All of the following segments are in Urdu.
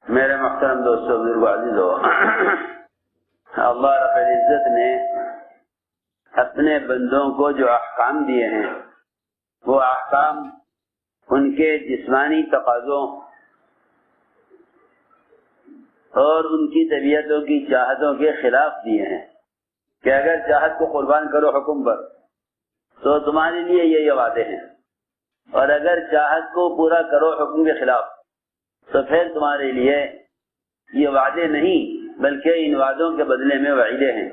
میرے محترم دوستو، بزرگو، عزیزو، اللہ رب العزت نے اپنے بندوں کو جو احکام دیے ہیں وہ احکام ان کے جسمانی تقاضوں اور ان کی طبیعتوں کی چاہتوں کے خلاف دیے ہیں کہ اگر چاہت کو قربان کرو حکم پر تو تمہارے لیے یہ وعدے ہیں، اور اگر چاہت کو پورا کرو حکم کے خلاف تو پھر تمہارے لیے یہ وعدے نہیں بلکہ ان وعدوں کے بدلے میں وعیدے ہیں،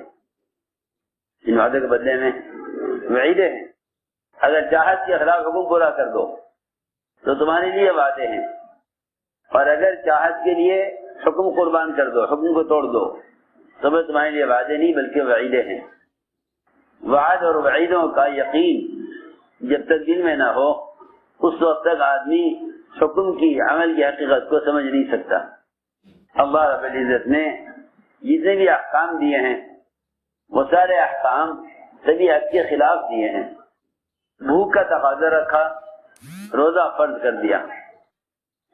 ان وعدوں کے بدلے میں وعیدے ہیں۔ اگر چاہت کے خلاف حکم پورا کر دو تو تمہارے لیے وعدے ہیں، اور اگر چاہت کے لیے حکم قربان کر دو، حکم کو توڑ دو تو وہ تمہارے لیے وعدے نہیں بلکہ وعیدے ہیں۔ وعد اور وعیدوں کا یقین جب تک دل میں نہ ہو اس وقت تک آدمی حکم کی عمل کی حقیقت کو سمجھ نہیں سکتا۔ اللہ رب العزت نے جتنے بھی احکام دیے ہیں وہ سارے احکام طبیعت کے خلاف دیے ہیں۔ بھوک کا تقاضا رکھا، روزہ فرض کر دیا۔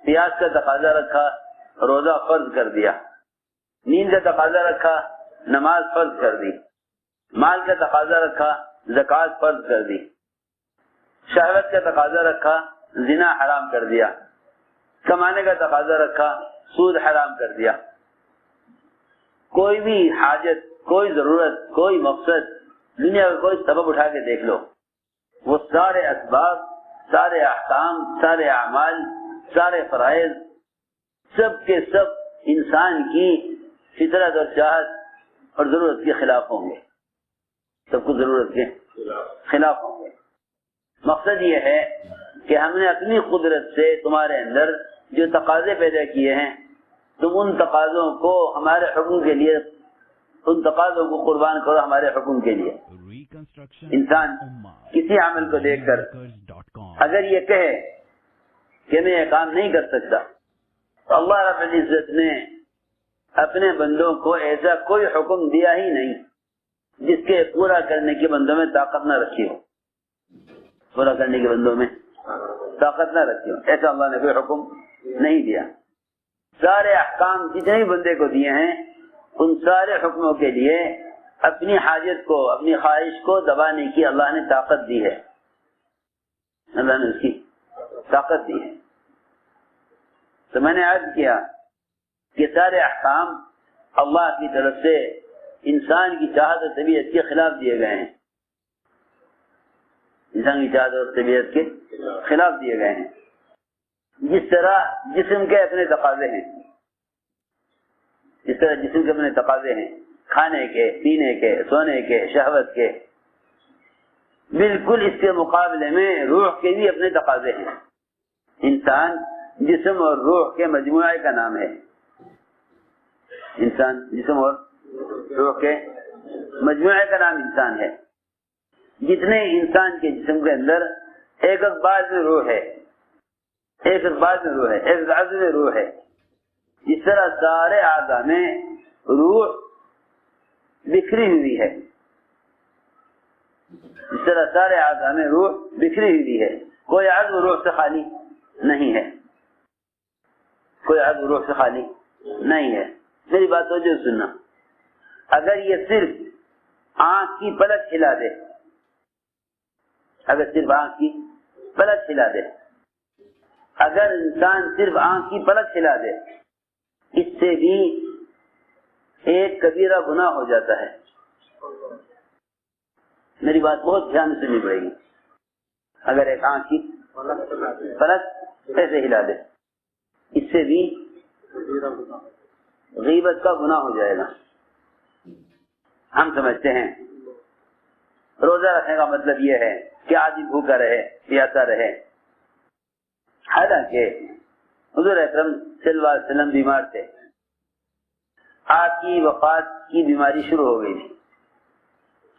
پیاس کا تقاضا رکھا، روزہ فرض کر دیا۔ نیند کا تقاضا رکھا، نماز فرض کر دی۔ مال کا تقاضا رکھا، زکوٰۃ فرض کر دی۔ شہوت کا تقاضا رکھا، زنا حرام کر دیا۔ کمانے کا تقاضا رکھا، سود حرام کر دیا۔ کوئی بھی حاجت، کوئی ضرورت، کوئی مقصد، دنیا کا کوئی سبب اٹھا کے دیکھ لو، وہ سارے اسباب، سارے احکام، سارے اعمال، سارے فرائض سب کے سب انسان کی فطرت اور چاہت اور ضرورت کے خلاف ہوں گے، سب کو ضرورت کے خلاف ہوں گے۔ مقصد یہ ہے کہ ہم نے اپنی قدرت سے تمہارے اندر جو تقاضے پیدا کیے ہیں تم ان تقاضوں کو ہمارے حکم کے لیے، ان تقاضوں کو قربان کرو ہمارے حکم کے لیے۔ انسان کسی عمل کو دیکھ کر اگر یہ کہے کہ میں یہ کام نہیں کر سکتا تو اللہ رب العزت نے اپنے بندوں کو ایسا کوئی حکم دیا ہی نہیں جس کے پورا کرنے کے بندوں میں طاقت نہ رکھی ہو، پورا کرنے کے بندوں میں طاقت نہ رکھی ہو، ایسا اللہ نے کوئی حکم نہیں دیا۔ سارے احکام جتنے بھی بندے کو دیے ہیں ان سارے حکموں کے لیے اپنی حاجت کو، اپنی خواہش کو دبانے کی اللہ نے طاقت دی ہے، اللہ نے اس کی طاقت دی ہے۔ تو میں نے عرض کیا کہ سارے احکام اللہ کی طرف سے انسان کی چاہت اور طبیعت کے خلاف دیے گئے ہیں، انسان کی چاہت اور طبیعت کے خلاف دیے گئے ہیں۔ جس طرح جسم کے اپنے تقاضے ہیں، جس طرح جسم کے اپنے تقاضے ہیں، کھانے کے، پینے کے، سونے کے، شہوت کے، بالکل اس کے مقابلے میں روح کے بھی اپنے تقاضے ہیں۔ انسان جسم اور روح کے مجموعے کا نام ہے، انسان جسم اور روح کے مجموعے کا نام انسان ہے۔ جتنے انسان کے جسم کے اندر ایک بعض میں روح ہے، ایک بعض میں روح ہے، ایک عضو میں روح ہے، اس طرح سارے اعضاء میں روح بکھری ہوئی ہے، اس طرح سارے اعضاء میں روح بکھری ہوئی ہے، کوئی عضو روح سے خالی نہیں ہے، کوئی عضو روح سے خالی نہیں ہے۔ میری بات توجہ سننا، اگر یہ صرف آنکھ کی پلک ہلا دے، اگر صرف آنکھ کی پلک ہلا دے، اگر انسان صرف آنکھ کی پلک ہلا دے، اس سے بھی ایک کبیرہ گناہ ہو جاتا ہے۔ میری بات بہت دھیان سے سننی پڑے گی۔ اگر ایک آنکھ کی پلک ایسے ہلا دے، اس سے بھی غیبت کا گناہ ہو جائے گا۔ ہم سمجھتے ہیں روزہ رکھنے کا مطلب یہ ہے کہ آدمی بھوکا رہے، پیاسا رہے، حالانکہ حضور اکرم صلی اللہ علیہ وسلم بیمار تھے، آپ کی وفات کی بیماری شروع ہو گئی تھی،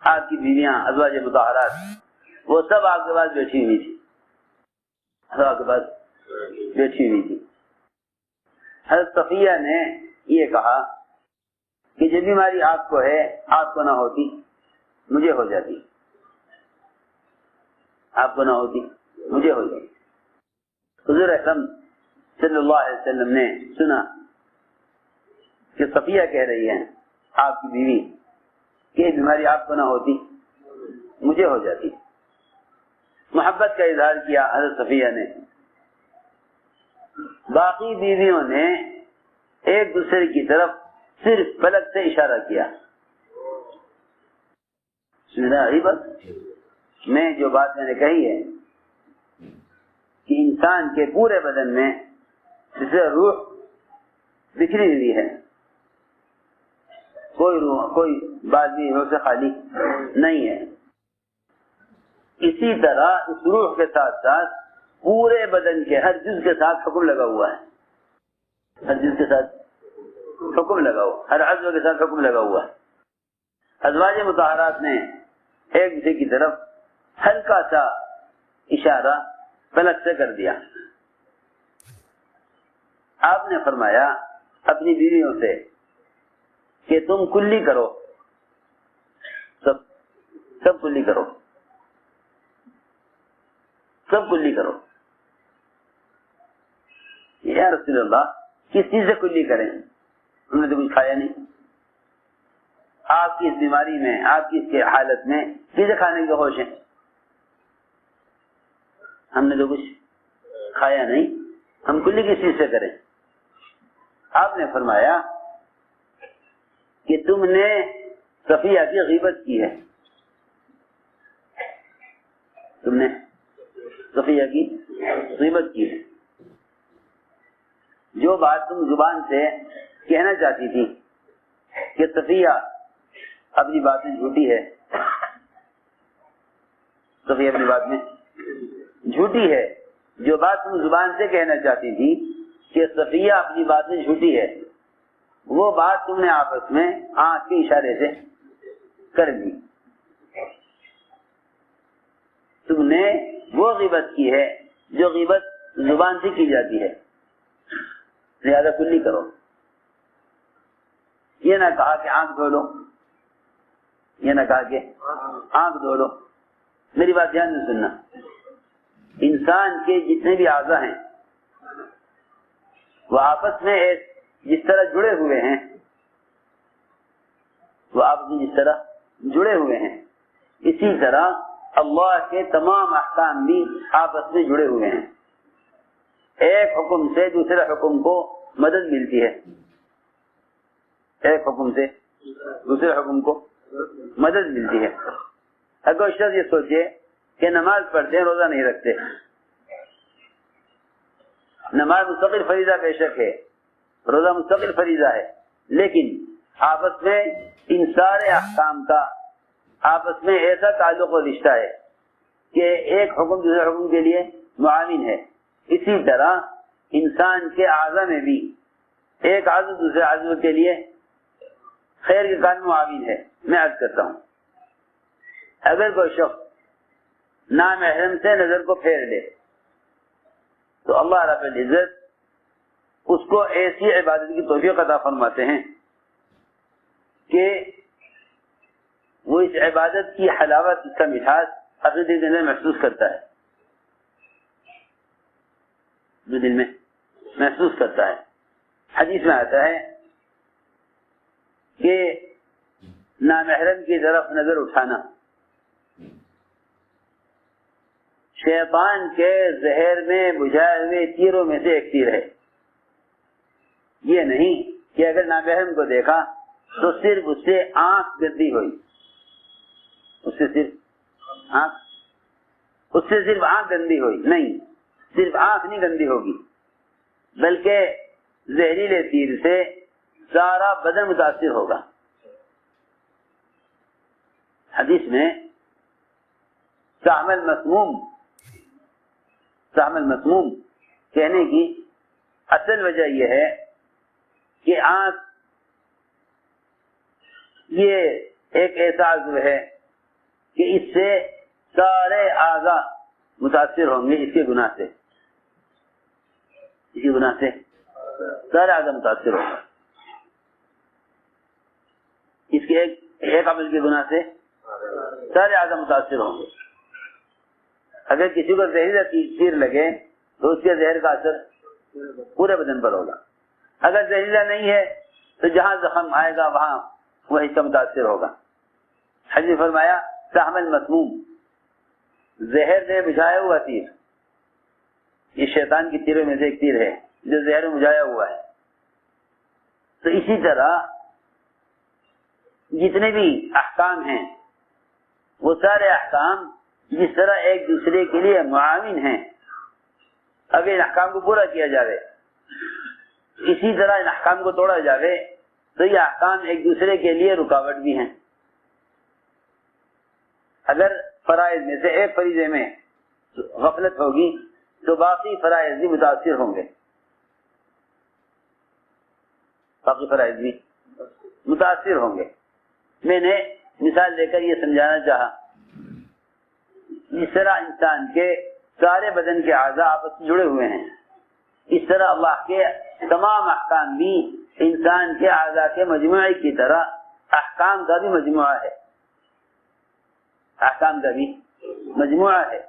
آپ کی بیویاں ازواج مطہرات وہ سب آپ کے پاس بیٹھی ہوئی تھی، سب آپ کے پاس بیٹھی ہوئی تھی۔ حضرت صفیہ نے یہ کہا کہ جو بیماری آپ کو ہے آپ کو نہ ہوتی مجھے ہو جاتی، آپ کو نہ ہوتی مجھے ہو جاتی۔ حضور اکرم صلی اللہ علیہ وسلم نے سنا کہ صفیہ کہہ رہی ہے آپ کی بیوی کہ یہ بیماری آپ کو نہ ہوتی مجھے ہو جاتی. محبت کا اظہار کیا حضرت صفیہ نے. باقی بیویوں نے ایک دوسرے کی طرف صرف پلک سے اشارہ کیا. میں جو بات میں نے کہی ہے کہ انسان کے پورے بدن میں جسے روح بکھری ہوئی ہے, کوئی روح کوئی بات بھی روح سے خالی نہیں ہے. اسی طرح اس روح کے ساتھ ساتھ پورے بدن کے ہر جز کے ساتھ حکم لگا ہوا ہے. ہر جز کے ساتھ حکم لگا ہوا, ہر عضو کے ساتھ حکم لگا ہوا ہے. ازواج مطہرات نے ایک دوسرے کی طرف ہلکا سا اشارہ پلک سے کر دیا. آپ نے فرمایا اپنی بیویوں سے کہ تم کلی کرو, سب کلی کرو, سب کلی کرو. یا رسول اللہ کس چیز سے کلی کریں؟ ہم نے تو کچھ کھایا نہیں. آپ کی اس بیماری میں, آپ کی اس حالت میں چیزیں کھانے کے ہوش ہیں؟ ہم نے تو کچھ کھایا نہیں, ہم کلی کس چیز سے کریں؟ آپ نے فرمایا کہ تم نے صفیہ کی غیبت کی ہے. تم نے صفیہ کی غیبت کی ہے. جو بات تم زبان سے کہنا چاہتی تھی کہ صفیہ اپنی بات میں جھوٹی ہے, صفیہ اپنی بات میں جھوٹی ہے, جو بات تم زبان سے کہنا چاہتی تھی کہ صفیہ اپنی بات میں جھوٹی ہے, وہ بات تم نے آپس میں آنکھ کے اشارے سے کر دی. تم نے وہ غیبت کی ہے جو غیبت زبان سے کی جاتی ہے, لہذا کلی کرو. یہ نہ کہا کہ آنکھ دھو لو, یہ نہ کہا کہ آنکھ دھو لو. میری بات دھیان سے سننا. انسان کے جتنے بھی اعضاء ہیں وہ آپس میں جس طرح جڑے ہوئے ہیں, وہ آپس میں جس طرح جڑے ہوئے ہیں, اسی طرح اللہ کے تمام احکام بھی آپس میں جڑے ہوئے ہیں. ایک حکم سے دوسرے حکم کو مدد ملتی ہے, ایک حکم سے دوسرے حکم کو مدد ملتی ہے. اگر شخص یہ سوچے کہ نماز پڑھتے ہیں روزہ نہیں رکھتے, نماز مستقل فریضہ بے شک ہے, روزہ مستقل فریضہ ہے, لیکن آپس میں ان سارے احکام کا آپس میں ایسا تعلق و رشتہ ہے کہ ایک حکم دوسرے حکم کے لیے معاون ہے. اسی طرح انسان کے اعضاء میں بھی ایک عضو دوسرے عضو کے لیے خیر کے کام میں معاون ہے. میں عرض کرتا ہوں, اگر کوئی شخص نامحرم سے نظر کو پھیر لے تو اللہ رب العزت اس کو ایسی عبادت کی توفیق عطا فرماتے ہیں کہ وہ اس عبادت کی حلاوت, اس کا مٹھاس اپنے دل کے اندر محسوس کرتا ہے, جو دل میں محسوس کرتا ہے. حدیث میں آتا ہے کہ نامحرم کی طرف نظر اٹھانا شیطان کے زہر میں بجھائے ہوئے تیروں میں سے ایک تیر ہے. یہ نہیں کہ اگر نامحرم کو دیکھا تو صرف اس سے آنکھ گندی ہوئی, اس سے صرف آنکھ گندی ہوئی, نہیں, صرف آنکھ نہیں گندی ہوگی بلکہ زہریلے تیر سے سارا بدن متاثر ہوگا. حدیث میں سہم المسموم کہنے کی اصل وجہ یہ ہے کہ آنکھ یہ ایک ایسا عضو ہے کہ اس سے سارے اعضاء متاثر ہوں گے, اس کے گناہ سے, اسی گناہ سے سارے اعضاء متاثر ہوں گے. اس کے ایک عمل کے گناہ سے سارے اعضاء متاثر ہوں گے. اگر کسی کو زہریلا تیر لگے تو اس کے زہر کا اثر پورے بدن پر ہوگا. اگر زہریلا نہیں ہے تو جہاں زخم آئے گا وہاں وہ حصہ متاثر ہوگا. حضرت نے فرمایا سہم مسموم، زہر نے بجھایا ہوا تیر، یہ شیطان کی تیروں میں سے ایک تیر ہے جو زہر میں بجھایا ہوا ہے. تو اسی طرح جتنے بھی احکام ہیں وہ سارے احکام جس طرح ایک دوسرے کے لیے معاون ہیں، اگر ان احکام کو پورا کیا جائے اسی طرح ان احکام کو توڑا جائے تو یہ احکام ایک دوسرے کے لیے رکاوٹ بھی ہیں. اگر فرائض میں سے ایک فریضے میں غفلت ہوگی تو باقی فرائض بھی متاثر ہوں گے، باقی فرائض بھی متاثر ہوں گے. میں نے مثال دے کر یہ سمجھانا چاہا، جس طرح انسان کے سارے بدن کے اعضاء آپس میں جڑے ہوئے ہیں، اس طرح اللہ کے تمام احکام بھی انسان کے اعضاء کے مجموعے کی طرح احکام کا بھی مجموعہ ہے، احکام کا بھی مجموعہ ہے.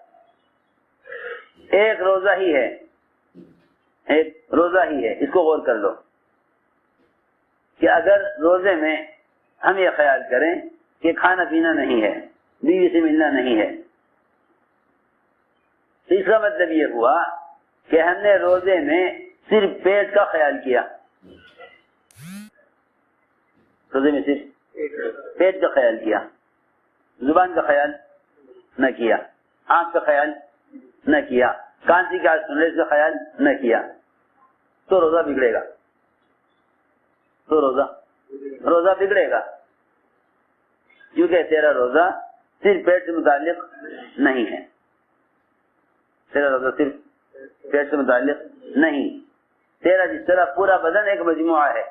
ایک روزہ ہی ہے، ایک روزہ ہی ہے. اس کو غور کر لو کہ اگر روزے میں ہم یہ خیال کریں کہ کھانا پینا نہیں ہے، بیوی سے ملنا نہیں ہے، تو اس کا مطلب یہ ہوا کہ ہم نے روزے میں صرف پیٹ کا خیال کیا، روزے میں صرف پیٹ کا خیال کیا، زبان کا خیال نہ کیا، آنکھ کا خیال نہ کیا، کان سے کیا سننے کا خیال نہ کیا، تو روزہ بگڑے گا، تو روزہ بگڑے گا، کیونکہ تیرا روزہ صرف پیٹ سے متعلق نہیں ہے، تیرا روزہ صرف پیٹ سے متعلق نہیں. تیرا جس طرح پورا بدن ایک مجموعہ ہے،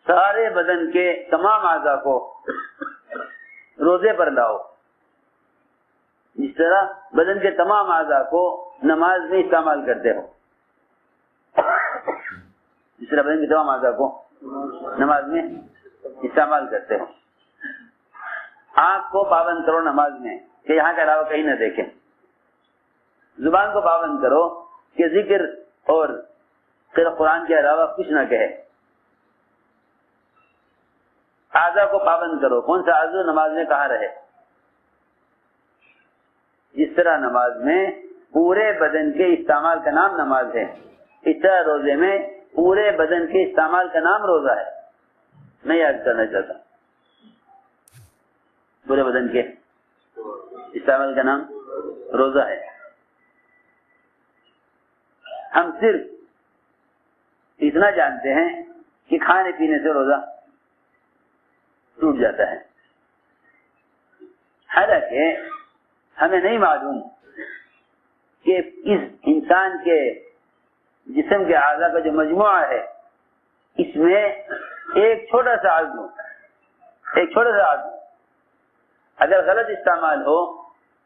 سارے بدن کے تمام اعضاء کو روزے پر لاؤ، جس طرح بدن کے تمام اعضاء کو نماز میں استعمال کرتے ہو، جس طرح بدن کے تمام اعضاء کو نماز میں استعمال کرتے ہو. آنکھ کو پابند کرو نماز میں کہ یہاں کے علاوہ کہیں نہ دیکھیں، زبان کو پابند کرو کہ ذکر اور قرآن کے علاوہ کچھ نہ کہے، اعضاء کو پابند کرو، کون سا عضو نماز میں کہاں رہے. جس طرح نماز میں پورے بدن کے استعمال کا نام نماز ہے، اس طرح روزے میں پورے بدن کے استعمال کا نام روزہ ہے. میں یاد کرنا چاہتا ہوں پورے بدن کے استعمال کا نام روزہ ہے. ہم صرف اتنا جانتے ہیں کہ کھانے پینے سے روزہ ٹوٹ جاتا ہے، حالانکہ ہمیں نہیں معلوم کہ اس انسان کے جسم کے اعضاء کا جو مجموعہ ہے اس میں ایک چھوٹا سا عضو اگر غلط استعمال ہو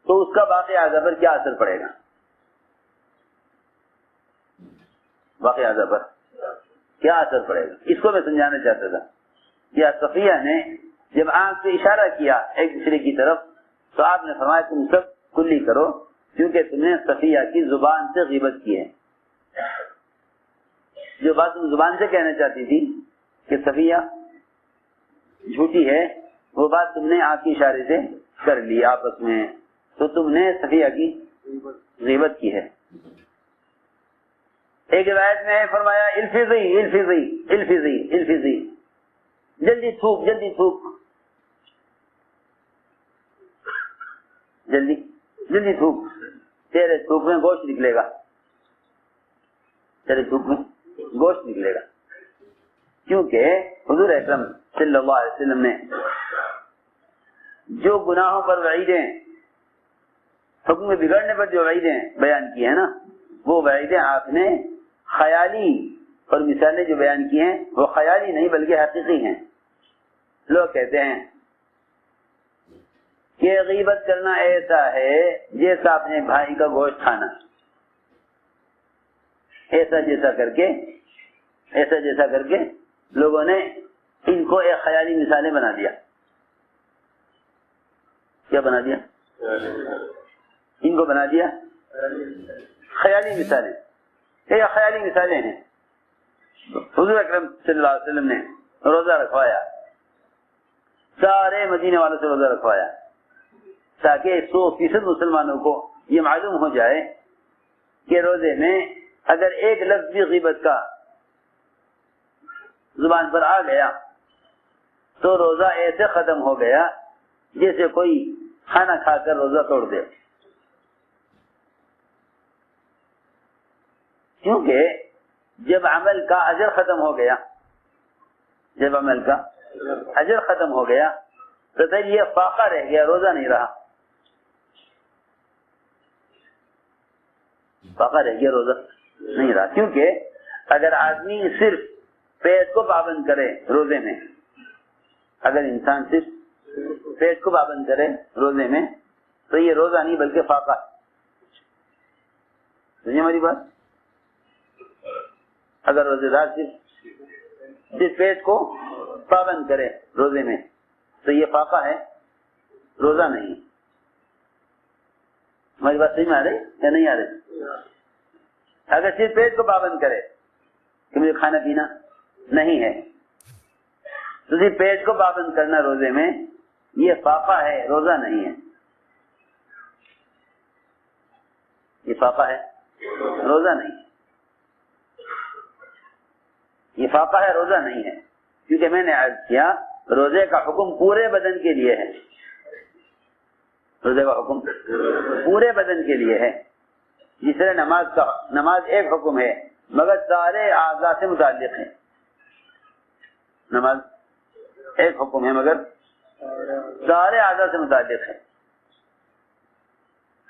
تو اس کا باقی اعضاء پر کیا اثر پڑے گا، باقی اعضاء پر کیا اثر پڑے گا. اس کو میں سمجھانا چاہتا تھا. یا صفیہ نے جب آنکھ سے اشارہ کیا ایک دوسرے کی طرف تو آپ نے فرمایا تم سب کلی کرو، کیونکہ تم نے صفیہ کی زبان سے غیبت کی ہے. جو بات تم زبان سے کہنا چاہتی تھی کہ صفیہ جھوٹی ہے، وہ بات تم نے آنکھ کے اشارے سے کر لی آپس میں، تو تم نے صفیہ کی غیبت کی ہے. ایک روایت میں فرمایا الفظی الفظی الفظی الفظی، جلدی تھوک جلدی تھوک، جلدی جلدی تھوک، تیرے تھوک میں گوشت نکلے گا، تیرے تھوک میں گوشت نکلے گا. کیونکہ حضور اکرم صلی اللہ علیہ وسلم نے جو گناہوں پر وعیدیں، حکم میں بگڑنے پر جو وعیدیں بیان کی ہیں نا، وہ وعیدیں آپ نے خیالی اور مثالیں جو بیان کی ہیں وہ خیالی نہیں بلکہ حقیقی ہیں. لوگ کہتے ہیں کہ غیبت کرنا ایسا ہے جیسا اپنے بھائی کا گوشت کھانا، ایسا جیسا کر کے لوگوں نے ان کو ایک خیالی مثالیں بنا دیا. کیا بنا دیا؟ ان کو بنا دیا خیالی مثالیں. یہ خیالی مثالیں ہیں. حضور اکرم صلی اللہ علیہ وسلم نے روزہ رکھوایا، سارے مدینے والوں سے روزہ رکھوایا تاکہ 100% مسلمانوں کو یہ معلوم ہو جائے کہ روزے میں اگر ایک لفظ بھی غیبت کا زبان پر آ گیا تو روزہ ایسے ختم ہو گیا جیسے کوئی کھانا کھا کر روزہ توڑ دے. کیونکہ جب عمل کا اجر ختم ہو گیا، جب عمل کا اجر ختم ہو گیا تو پھر یہ فاقہ رہ گیا، روزہ نہیں رہا. فاقہ رہ گیا، روزہ نہیں رہا. کیونکہ اگر آدمی صرف پیٹ کو پابند کرے روزے میں، اگر انسان صرف پیٹ کو پابند کرے روزے میں تو یہ روزہ نہیں بلکہ فاقہ. سمجھے ہماری بات؟ اگر روزے دار صرف پیٹ کو پابند کرے روزے میں تو یہ فاقہ ہے، روزہ نہیں. ہماری بات صحیح میں آ رہی یا نہیں آ رہی؟ اگر صرف پیٹ کو پابند کرے کہ مجھے کھانا پینا نہیں ہے تو صرف پیٹ کو پابند کرنا روزے میں یہ فاقہ ہے، روزہ نہیں ہے. یہ فاقہ ہے، روزہ نہیں. یہ فاقہ ہے، روزہ نہیں ہے. کیونکہ میں نے عرض کیا روزے کا حکم پورے بدن کے لیے ہے. روزے کا حکم پورے بدن کے لیے ہے. جس طرح نماز ایک حکم ہے مگر سارے اعضاء سے متعلق ہے. نماز ایک حکم ہے مگر سارے اعضاء سے متعلق ہے.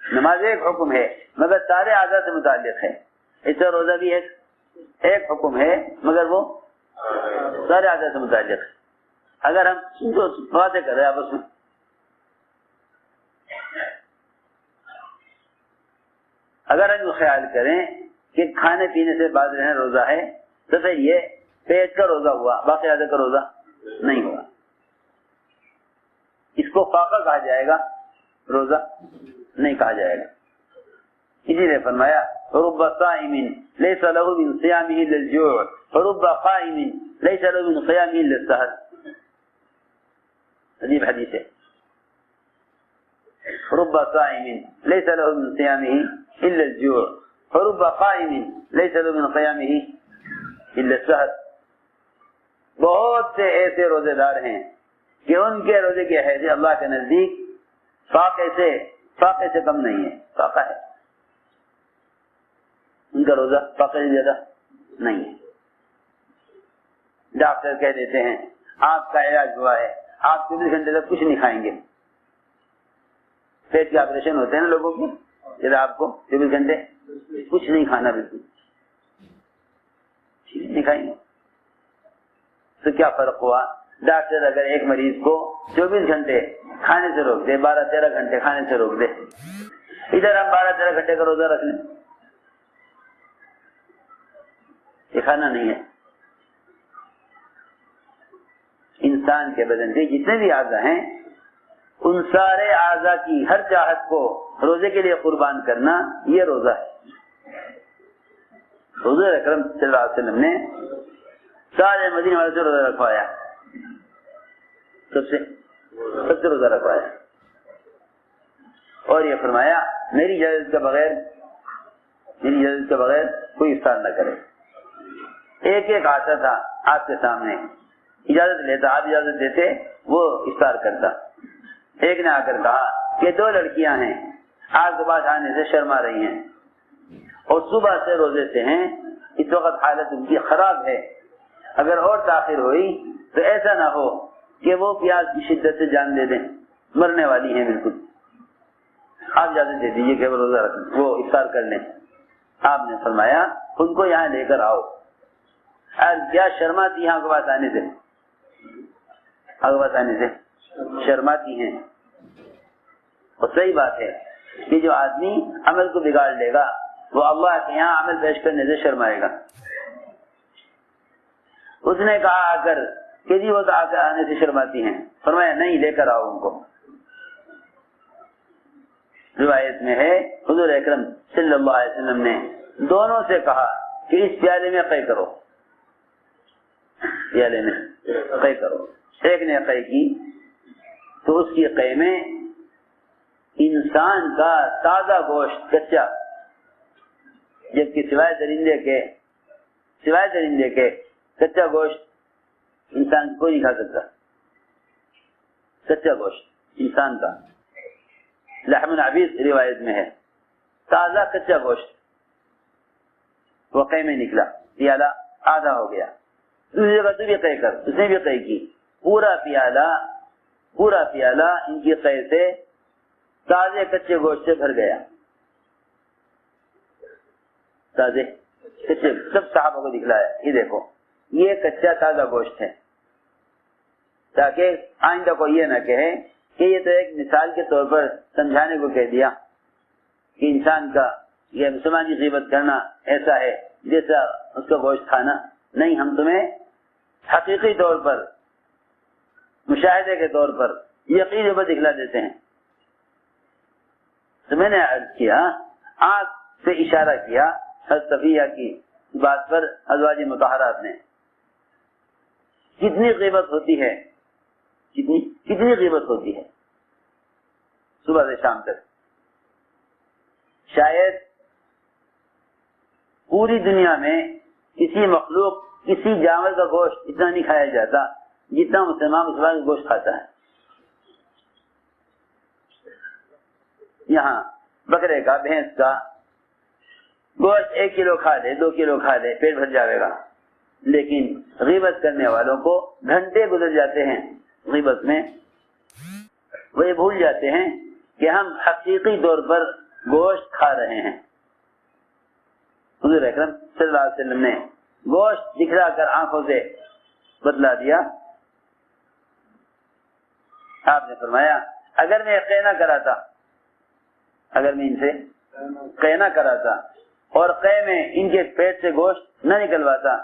نماز ایک حکم ہے مگر سارے اعضاء سے متعلق ہے. اس طرح روزہ بھی ایک حکم ہے مگر وہ سارے اعضاء سے متعلق ہے. اگر ہم باتیں کر رہے ہیں آپس میں، اگر ہم خیال کریں کہ کھانے پینے سے باز رہنا روزہ ہے تو پھر یہ پیٹ کا روزہ ہوا، باقی اعضاء کا روزہ نہیں ہوا. اس کو فاقہ کہا جائے گا، روزہ نہیں کہا جائے گا. اسی لیے فرمایا رب صائم ليس له من صيامه الا الجوع ورب قائم ليس له من قيامه الا السهر. عجیب حدیث ہے. رب صائم ليس له من صيامه الا الجوع ورب قائم ليس له من قيامه الا السهر. بہت سے ایسے روزے دار ہیں کہ ان کے روزے کی حیثیت اللہ کے نزدیک فاقے سے کم نہیں ہے، فاقہ ہے. ان کا روزہ فاقے سے زیادہ نہیں ہے. ڈاکٹر کہہ دیتے ہیں آپ کا علاج ہوا ہے، آپ 24 گھنٹے تک کچھ نہیں کھائیں گے. پیٹ کے آپریشن ہوتے ہیں نا لوگوں کے، جب آپ کو 24 گھنٹے کچھ نہیں کھانا، بالکل نہیں کھائیں گے تو کیا فرق ہوا؟ ڈاکٹر اگر ایک مریض کو 24 گھنٹے کھانے سے روک دے، 12-13 گھنٹے کھانے سے روک دے، ادھر ہم 12-13 گھنٹے کا روزہ رکھ لیں، یہ کھانا نہیں ہے. انسان کے بدن کے جتنے بھی اعضاء ہیں ان سارے اعضاء کی ہر چاہت کو روزے کے لیے قربان کرنا یہ روزہ ہے. حضور اکرم صلی اللہ علیہ وسلم نے سارے مدینے والوں سے روزہ رکھوایا، سب سے روزہ رکھوایا اور یہ فرمایا میری اجازت کے بغیر کوئی افطار نہ کرے. ایک آتا تھا آپ کے سامنے، اجازت لیتا، آپ اجازت دیتے، وہ افطار کرتا. ایک نے آ کر کہا کہ 2 لڑکیاں ہیں آپ کے پاس آنے سے شرما رہی ہیں اور صبح سے روزے سے ہیں، اس وقت حالت ان کی خراب ہے، اگر اور تاخیر ہوئی تو ایسا نہ ہو کہ وہ پیاس کی شدت سے جان دے دیں، مرنے والی ہیں بالکل، آپ اجازت دے دیجیے کہ وہ روزہ رکھیں، وہ افطار کر لیں. آپ نے فرمایا ان کو یہاں لے کر آؤ. کیا شرماتی ہیں آپ کے پاس آنے سے؟ آپ کے پاس آنے سے شرماتی ہیں. اور صحیح بات ہے کہ جو آدمی عمل کو بگاڑ لے گا وہ اللہ کے یہاں عمل پیش کرنے سے شرمائے گا. اس نے کہا آ کر کہ جی وہ تو آ کر آنے سے شرماتی ہیں. فرمایا نہیں، لے کر آؤ ان کو. روایت میں ہے حضور اکرم صلی اللہ علیہ وسلم نے دونوں سے کہا کہ اس پیالے میں قے کرو. یا لینے قے کرو. ایک نے قے کی تو اس کی قے میں انسان کا تازہ گوشت کچا، جبکہ سوائے درندے کے کچا گوشت انسان کوئی نہیں کھا سکتا. کچا گوشت انسان کا لحم عبیس روایت میں ہے، تازہ کچا گوشت وہ قے میں نکلا، پیالہ آدھا ہو گیا. دوسری جگہ تو بھی قے کر، اس نے بھی قے کی، پورا پیالہ ان کی قے سے تازے کچے گوشت سے بھر گیا. تازے کچے سب صحابہ کو دکھلایا، یہ دیکھو یہ کچا تازہ گوشت ہے، تاکہ آئندہ کو یہ نہ کہے کہ یہ تو ایک مثال کے طور پر سمجھانے کو کہہ دیا کہ انسان کا یہ مسلمان کی غیبت کرنا ایسا ہے جیسا اس کا گوشت کھانا. نہیں، ہم تمہیں حقیقی طور پر، مشاہدے کے طور پر، یقین پر دکھلا دیتے ہیں. تو میں نے عرض کیا، آنکھ سے اشارہ کیا حضرت صفیہ کی بات پر ازواج مطہرات نے. کتنی غیبت ہوتی ہے، کتنی غیبت ہوتی ہے صبح سے شام تک. شاید پوری دنیا میں کسی مخلوق، کسی جانور کا گوشت اتنا نہیں کھایا جاتا جتنا مسلمان کا گوشت کھاتا ہے. یہاں بکرے کا، بھینس کا گوشت 1 کلو کھا لے، 2 کلو کھا لے، پیٹ بھر جاوے گا. لیکن غیبت کرنے والوں کو گھنٹے گزر جاتے ہیں غیبت میں، وہ یہ بھول جاتے ہیں کہ ہم حقیقی طور پر گوشت کھا رہے ہیں. حضور اکرم صلی اللہ علیہ وسلم نے گوشت دکھلا کر آنکھوں سے بتلا دیا. آپ نے فرمایا اگر میں قے نہ کراتا، اگر میں ان سے قے نہ کراتا اور قے میں ان کے پیٹ سے گوشت نہ نکلواتا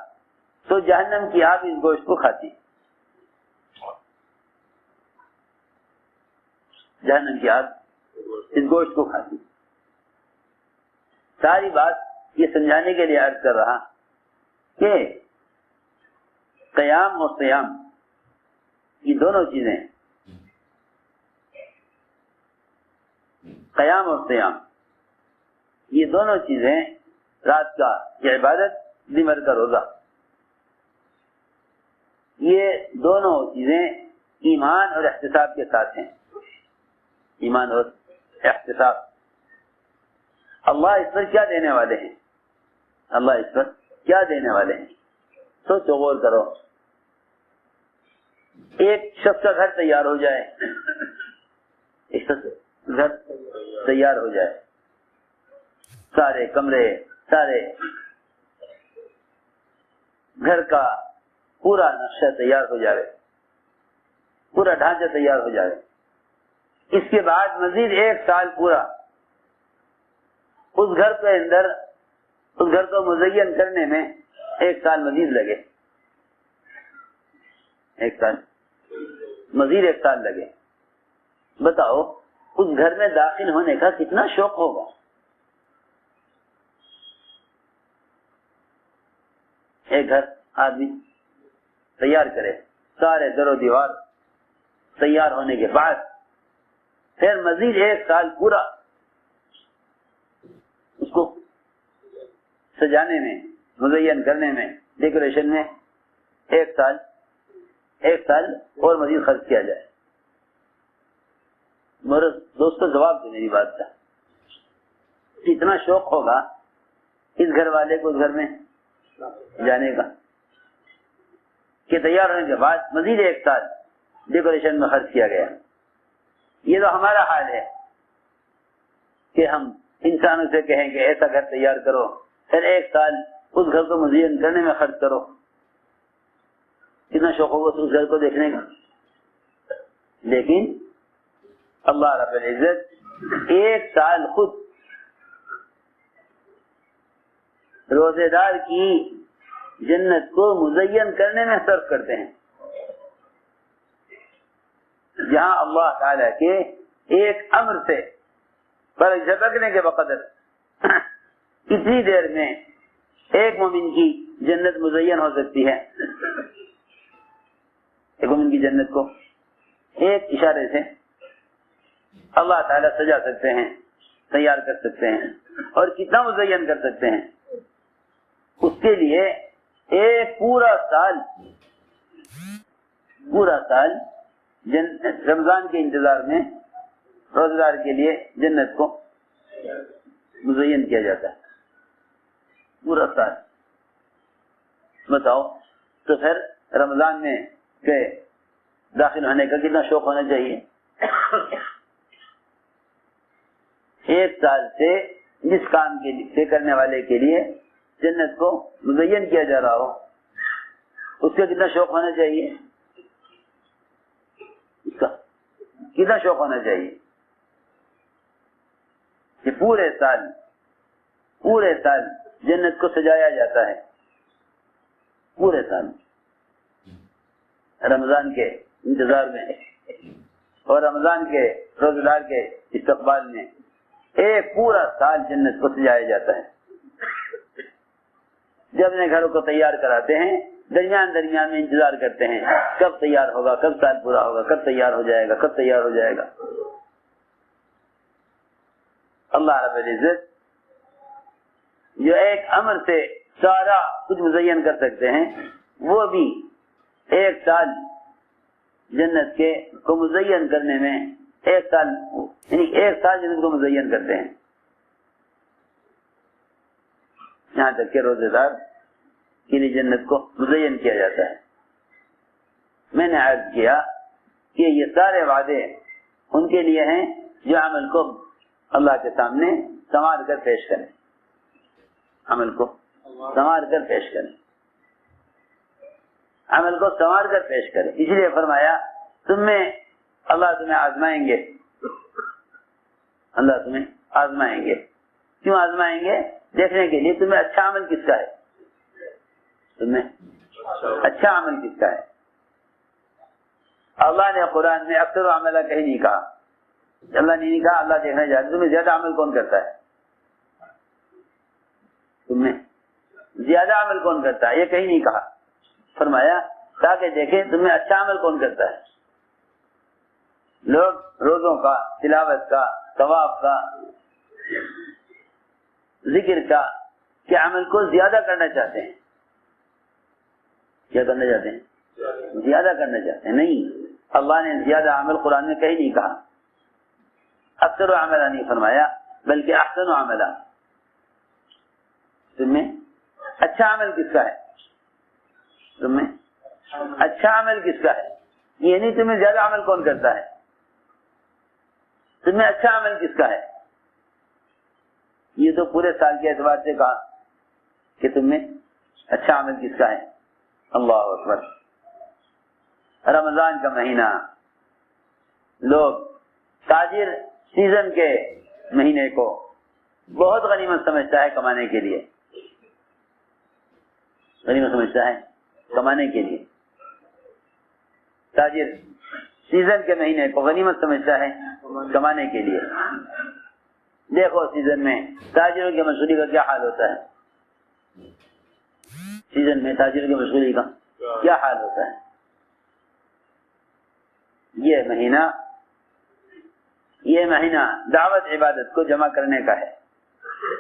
تو جہنم کی آگ اس گوشت کو کھاتی. جہنم کی آگ اس گوشت کو کھاتی. ساری بات یہ سمجھانے کے لیے عرض کر رہا کہ قیام اور صیام یہ دونوں چیزیں، قیام اور صیام یہ دونوں چیزیں، رات کا یہ عبادت، دن بھر کا روزہ، یہ دونوں چیزیں ایمان اور احتساب کے ساتھ ہیں. ایمان اور احتساب. اللہ اس پر کیا دینے والے ہیں، اللہ اس پر کیا دینے والے ہیں. سوچو، غور کرو. ایک شخص کا گھر تیار ہو جائے، ایک شخص گھر تیار ہو جائے، سارے کمرے، سارے گھر کا پورا نقشہ تیار ہو جائے، پورا ڈھانچہ تیار ہو جائے. اس کے بعد مزید 1 سال پورا اس گھر کے اندر، اس گھر کو مزین کرنے میں 1 سال مزید لگے، 1 سال مزید 1 سال لگے. بتاؤ اس گھر میں داخل ہونے کا کتنا شوق ہوگا. ایک گھر آدمی تیار کرے، سارے در و دیوار تیار ہونے کے بعد پھر مزید 1 سال پورا اس کو سجانے میں، مزین کرنے میں، ڈیکوریشن میں 1 سال اور مزید خرچ کیا جائے. میرے دوستو جواب دے میری بات کا. کتنا شوق ہوگا اس گھر والے کو اس گھر میں جانے کا کہ تیار ہونے کے بعد مزید 1 سال ڈیکوریشن میں خرچ کیا گیا. یہ تو ہمارا حال ہے کہ ہم انسانوں سے کہیں کہ ایسا گھر تیار کرو، پھر 1 سال اس گھر کو مزین کرنے میں خرچ کرو. کتنا شوق ہوگا اس گھر کو دیکھنے کا. لیکن اللہ رب العزت 1 سال خود روزے دار کی جنت کو مزین کرنے میں صرف کرتے ہیں، جہاں اللہ تعالیٰ کے ایک امر سے پر جھپکنے کے بقدر اتنی دیر میں ایک مومن کی جنت مزین ہو سکتی ہے. ایک مومن کی جنت کو ایک اشارے سے اللہ تعالیٰ سجا سکتے ہیں، تیار کر سکتے ہیں، اور کتنا مزین کر سکتے ہیں. اس کے لیے ایک پورا سال رمضان کے انتظار میں روزگار کے لیے جنت کو مزین کیا جاتا ہے. پورا سال بتاؤ تو پھر رمضان میں کے داخل ہونے کا کتنا شوق ہونا چاہیے. ایک سال سے جس کام کے لیے کرنے والے کے لیے جنت کو مزین کیا جا رہا ہو، اس کا کتنا شوق ہونا چاہیے، اس کا کتنا شوق ہونا چاہیے کہ پورے سال جنت کو سجایا جاتا ہے. پورے سال رمضان کے انتظار میں اور رمضان کے روزگار کے استقبال میں ایک پورا سال جنت کو سجایا جاتا ہے. جب اپنے گھروں کو تیار کراتے ہیں، درمیان میں انتظار کرتے ہیں کب تیار ہوگا، کب سال پورا ہوگا، کب تیار ہو جائے گا. اللہ رب العزت جو ایک امر سے سارا کچھ مزین کر سکتے ہیں، وہ بھی ایک سال جنت کے کو مزین کرنے میں ایک سال جنت کو مزین کرتے ہیں. یہاں تک کہ روزے دار کے لیے جنت کو مزین کیا جاتا ہے. میں نے عرض کیا کہ یہ سارے وعدے ان کے لیے ہیں جو عمل کو اللہ کے سامنے سنوار کر پیش کریں. عمل کو سنوار کر پیش کریں. اس لیے فرمایا اللہ تمہیں آزمائیں گے. کیوں آزمائیں گے؟ دیکھنے کے لیے تمہیں اچھا عمل کس کا ہے. اللہ نے قرآن میں اکثر و عملہ کہیں نہیں کہا. اللہ نے نہیں کہا اللہ دیکھنا چاہتا تمہیں زیادہ عمل کون کرتا ہے، یہ کہیں نہیں کہا. فرمایا تاکہ دیکھیں تمہیں اچھا عمل کون کرتا ہے. لوگ روزوں کا، تلاوت کا، طواف کا، ذکر کا کہ عمل کو زیادہ کرنا چاہتے ہیں. کیا کرنا چاہتے ہیں؟ زیادہ کرنا چاہتے ہیں. نہیں، اللہ نے زیادہ عمل قرآن میں کہیں نہیں کہا. اکثر و عملہ نہیں فرمایا، بلکہ احسن و عملہ. تم میں اچھا عمل کس کا ہے؟ یہ نہیں تمہیں زیادہ عمل کون کرتا ہے، تمہیں اچھا عمل کس کا ہے. یہ تو پورے سال کے اعتبار سے کہا کہ تم میں اچھا عمل کس کا ہے. اللہ اکبر. رمضان کا مہینہ، لوگ تاجر سیزن کے مہینے کو بہت غنیمت سمجھتا ہے کمانے کے لیے. تاجر سیزن کے مہینے کو غنیمت سمجھتا ہے کمانے کے لیے. دیکھو سیزن میں تاجروں کی مشغولی کا کیا حال ہوتا ہے. یہ مہینہ دعوت عبادت کو جمع کرنے کا ہے.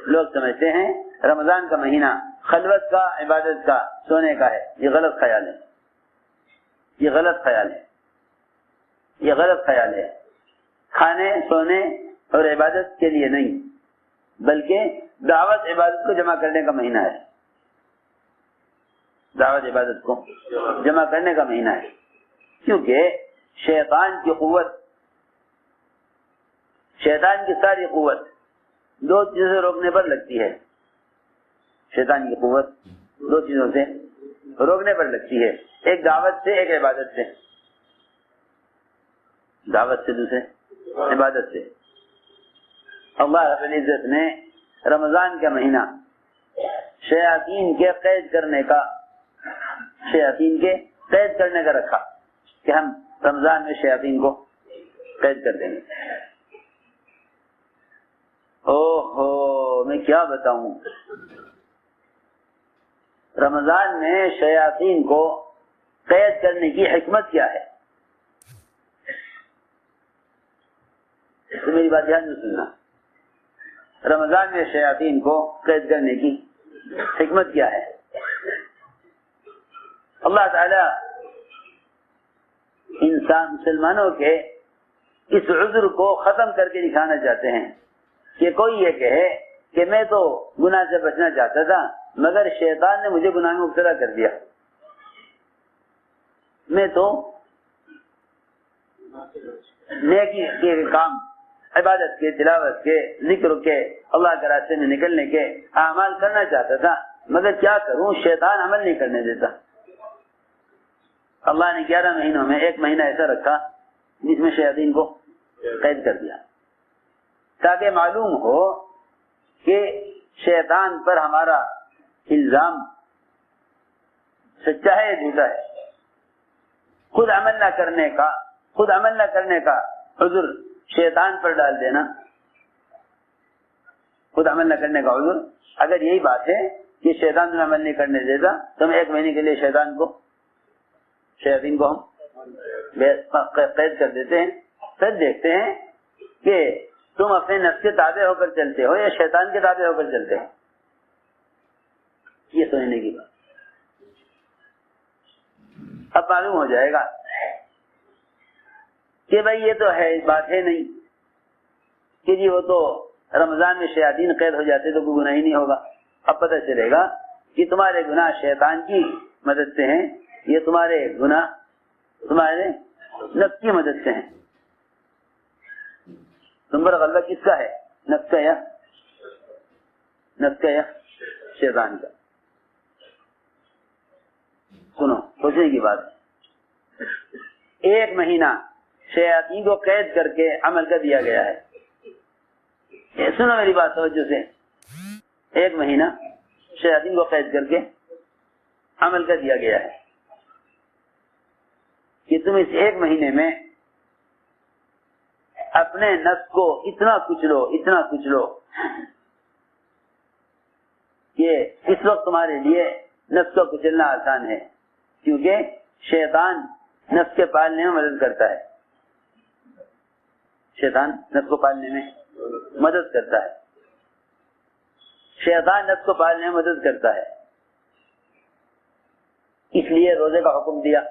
لوگ سمجھتے ہیں رمضان کا مہینہ خلوت کا، عبادت کا، سونے کا ہے. یہ غلط خیال ہے. کھانے، سونے اور عبادت کے لیے نہیں، بلکہ دعوت عبادت کو جمع کرنے کا مہینہ ہے. کیونکہ شیطان کی ساری قوت دو چیزوں سے روکنے پر لگتی ہے. شیطان کی قوت دو چیزوں سے روکنے پر لگتی ہے، ایک دعوت سے، ایک عبادت سے. دوسرے عبادت سے. اللہ رب العزت نے رمضان کا مہینہ شیاطین کے قید کرنے کا رکھا کہ ہم رمضان میں شیاطین کو قید کر دیں گے. میں کیا بتاؤں، رمضان میں شیاطین کو قید کرنے کی حکمت کیا ہے؟ تو میری بات دھیان سے سننا، رمضان میں شیاطین کو قید کرنے کی حکمت کیا ہے؟ اللہ تعالی انسان مسلمانوں کے اس عذر کو ختم کر کے دکھانا چاہتے ہیں کہ کوئی یہ کہے کہ میں تو گناہ سے بچنا چاہتا تھا مگر شیطان نے مجھے گناہ میں مبتلا کر دیا، میں تو نیکی کے کام، عبادت کے، تلاوت کے، ذکر کے، اللہ کے راستے میں نکلنے کے اعمال کرنا چاہتا تھا مگر کیا کروں، شیطان عمل نہیں کرنے دیتا۔ اللہ نے 11 مہینوں میں ایک مہینہ ایسا رکھا جس میں شیاطین کو قید کر دیا تاکہ معلوم ہو کہ شیطان پر ہمارا الزام سچا ہے یا جھوٹا ہے۔ خود عمل نہ کرنے کا عذر شیطان پر ڈال دینا، خود عمل نہ کرنے کا عذر، اگر یہی بات ہے کہ شیطان تمہیں عمل نہیں کرنے دیتا تو ہم 1 مہینے کے لیے شیاطین کو ہم قید کر دیتے ہیں، پھر دیکھتے ہیں کہ تم اپنے نفس کے تابع ہو کر چلتے ہو یا شیطان کے تابع ہو کر چلتے ہو۔ یہ سوچنے کی بات، اب معلوم ہو جائے گا کہ بھائی یہ تو ہے، اس بات ہے نہیں کہ جی وہ تو رمضان میں شیاطین قید ہو جاتے تو کوئی گناہ ہی نہیں ہوگا۔ اب پتہ چلے گا کہ تمہارے گناہ شیطان کی مدد سے ہیں، یہ تمہارے گناہ تمہارے نفس کی مدد سے ہیں۔ تم پر غلبہ کس کا ہے، نفس کا یا شیطان کا؟ سنو، سوچنے کی بات، 1 مہینہ شیاطین کو قید کر کے عمل کر دیا گیا ہے۔ سنو میری بات توجہ سے، 1 مہینہ شیاطین کو قید کر کے عمل کر دیا گیا ہے کہ تم اس 1 مہینے میں اپنے نفس کو اتنا کچلو کہ اس وقت تمہارے لیے نفس کو کچلنا آسان ہے، کیونکہ شیطان نفس کے پالنے میں مدد کرتا ہے، شیطان نفس کو پالنے میں مدد کرتا ہے، شیطان نفس کو پالنے میں مدد کرتا ہے، اس لیے روزے کا حکم دیا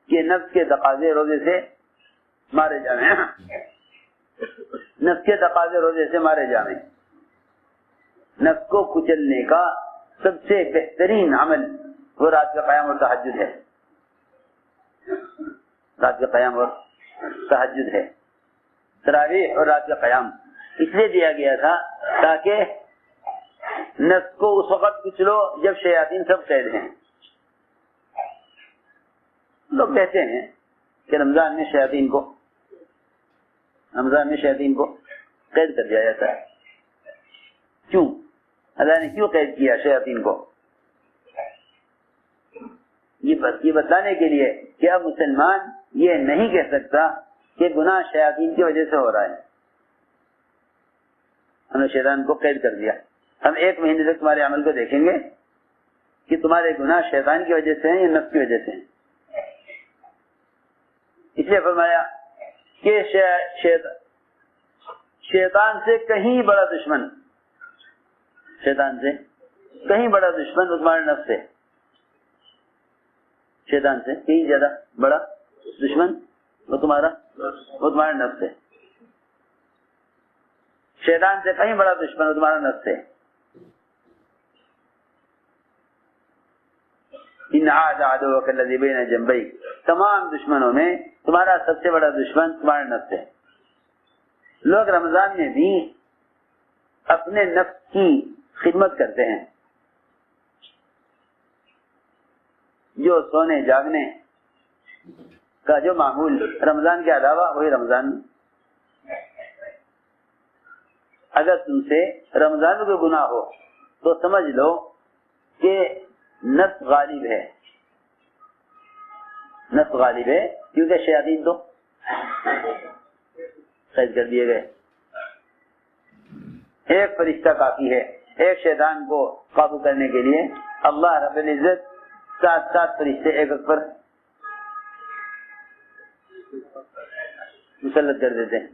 کہ نفس کے تقاضے روزے سے مارے جائیں، نفس کو کچلنے کا سب سے بہترین عمل وہ رات کا قیام اور تہجد ہے، تراویح اور رات کا قیام اس لیے دیا گیا تھا تاکہ نفس کو اس وقت کچلو جب شیاطین سب قید ہیں۔ لوگ کہتے ہیں کہ رمضان میں شیاطین کو قید کر دیا جاتا ہے، کیوں؟ اللہ نے کیوں قید کیا شیاطین کو؟ یہ بتانے کے لیے کہ اب مسلمان یہ نہیں کہہ سکتا کہ گناہ شیاطین کی وجہ سے ہو رہا ہے، ہم نے شیطان کو قید کر دیا، ہم 1 مہینے تک تمہارے عمل کو دیکھیں گے کہ تمہارے گناہ شیطان کی وجہ سے ہیں یا نفس کی وجہ سے ہیں۔ اس لیے فرمایا کہ شیطان سے کہیں بڑا دشمن تمہارے نفس ہے، شیطان سے کہیں زیادہ بڑا دشمن وہ تمہارا نفس ہے، شیطان سے کہیں بڑا دشمن وہ تمہارا نفس ہے۔ ان عدوک الذی بین جنبیک، تمام دشمنوں میں تمہارا سب سے بڑا دشمن تمہارا نفس ہے۔ لوگ رمضان میں بھی اپنے نفس کی خدمت کرتے ہیں، جو سونے جاگنے کا جو معمول رمضان کے علاوہ وہی رمضان میں۔ اگر تم سے رمضان میں کوئی گناہ ہو تو سمجھ لو کہ نفس غالب ہے کیونکہ شیاطین تو قید کر دیے گئے۔ ایک فرشتہ کافی ہے، ایک شیطان کو قابو کرنے کے لیے اللہ رب العزت 7 فرشتے ایک ایک پر مسلط کر دیتے ہیں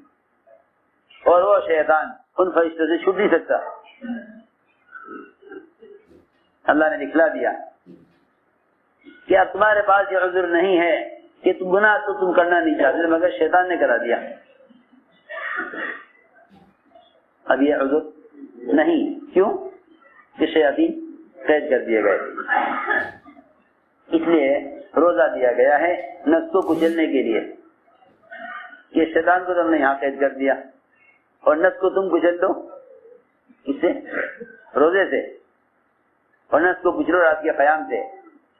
اور وہ شیطان ان فرشتوں سے چھوٹ نہیں سکتا. اللہ نے دکھلا دیا کہ اب تمہارے پاس یہ عذر نہیں ہے کہ تم گناہ تو تم کرنا نہیں چاہتے مگر شیطان نے کرا دیا. اب یہ عذر نہیں، کیوں کہ شیاطین قید کر دیے گئے. اس لیے روزہ دیا گیا ہے نفس کو کچلنے کے لیے کہ شیطان کو تم نے یہاں قید کر دیا اور نفس کو تم کچل دو اس سے، روزے سے، اور نفس کو کچلو رات کے قیام سے.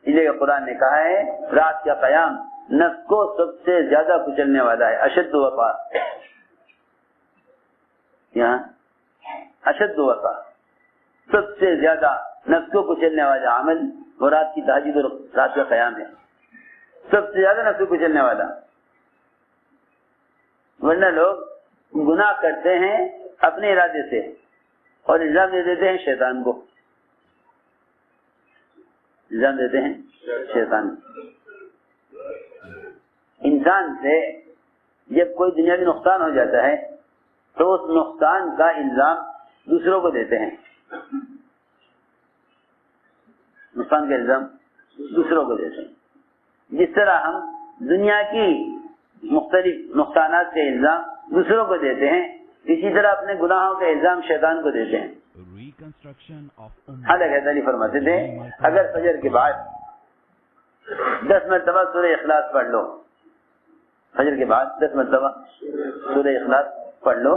اس لیے قرآن نے کہا ہے رات کا قیام نفس کو سب سے زیادہ کچلنے والا ہے. اشد وقا، یہاں اشد وقا، سب سے زیادہ نفس کو کچلنے والا عمل وہ رات کی تہجد اور رات کا قیام ہے. سب سے زیادہ نفس کو کچلنے والا. ورنہ لوگ گناہ کرتے ہیں اپنے ارادے سے اور الزام دے دیتے ہیں شیطان کو، الزام دیتے ہیں شیطان. انسان سے جب کوئی دنیاوی نقصان ہو جاتا ہے تو اس نقصان کا الزام دوسروں کو دیتے ہیں. نقصان کا الزام دوسروں کو دیتے ہیں. جس طرح ہم دنیا کی مختلف نقصانات کے الزام دوسروں کو دیتے ہیں، اسی طرح اپنے گناہوں کا الزام شیطان کو دیتے ہیں. حضرت علی فرماتے تھے اگر فجر کے بعد 10 مرتبہ سورہ اخلاص پڑھ لو، فجر کے بعد 10 مرتبہ سورہ اخلاص پڑھ لو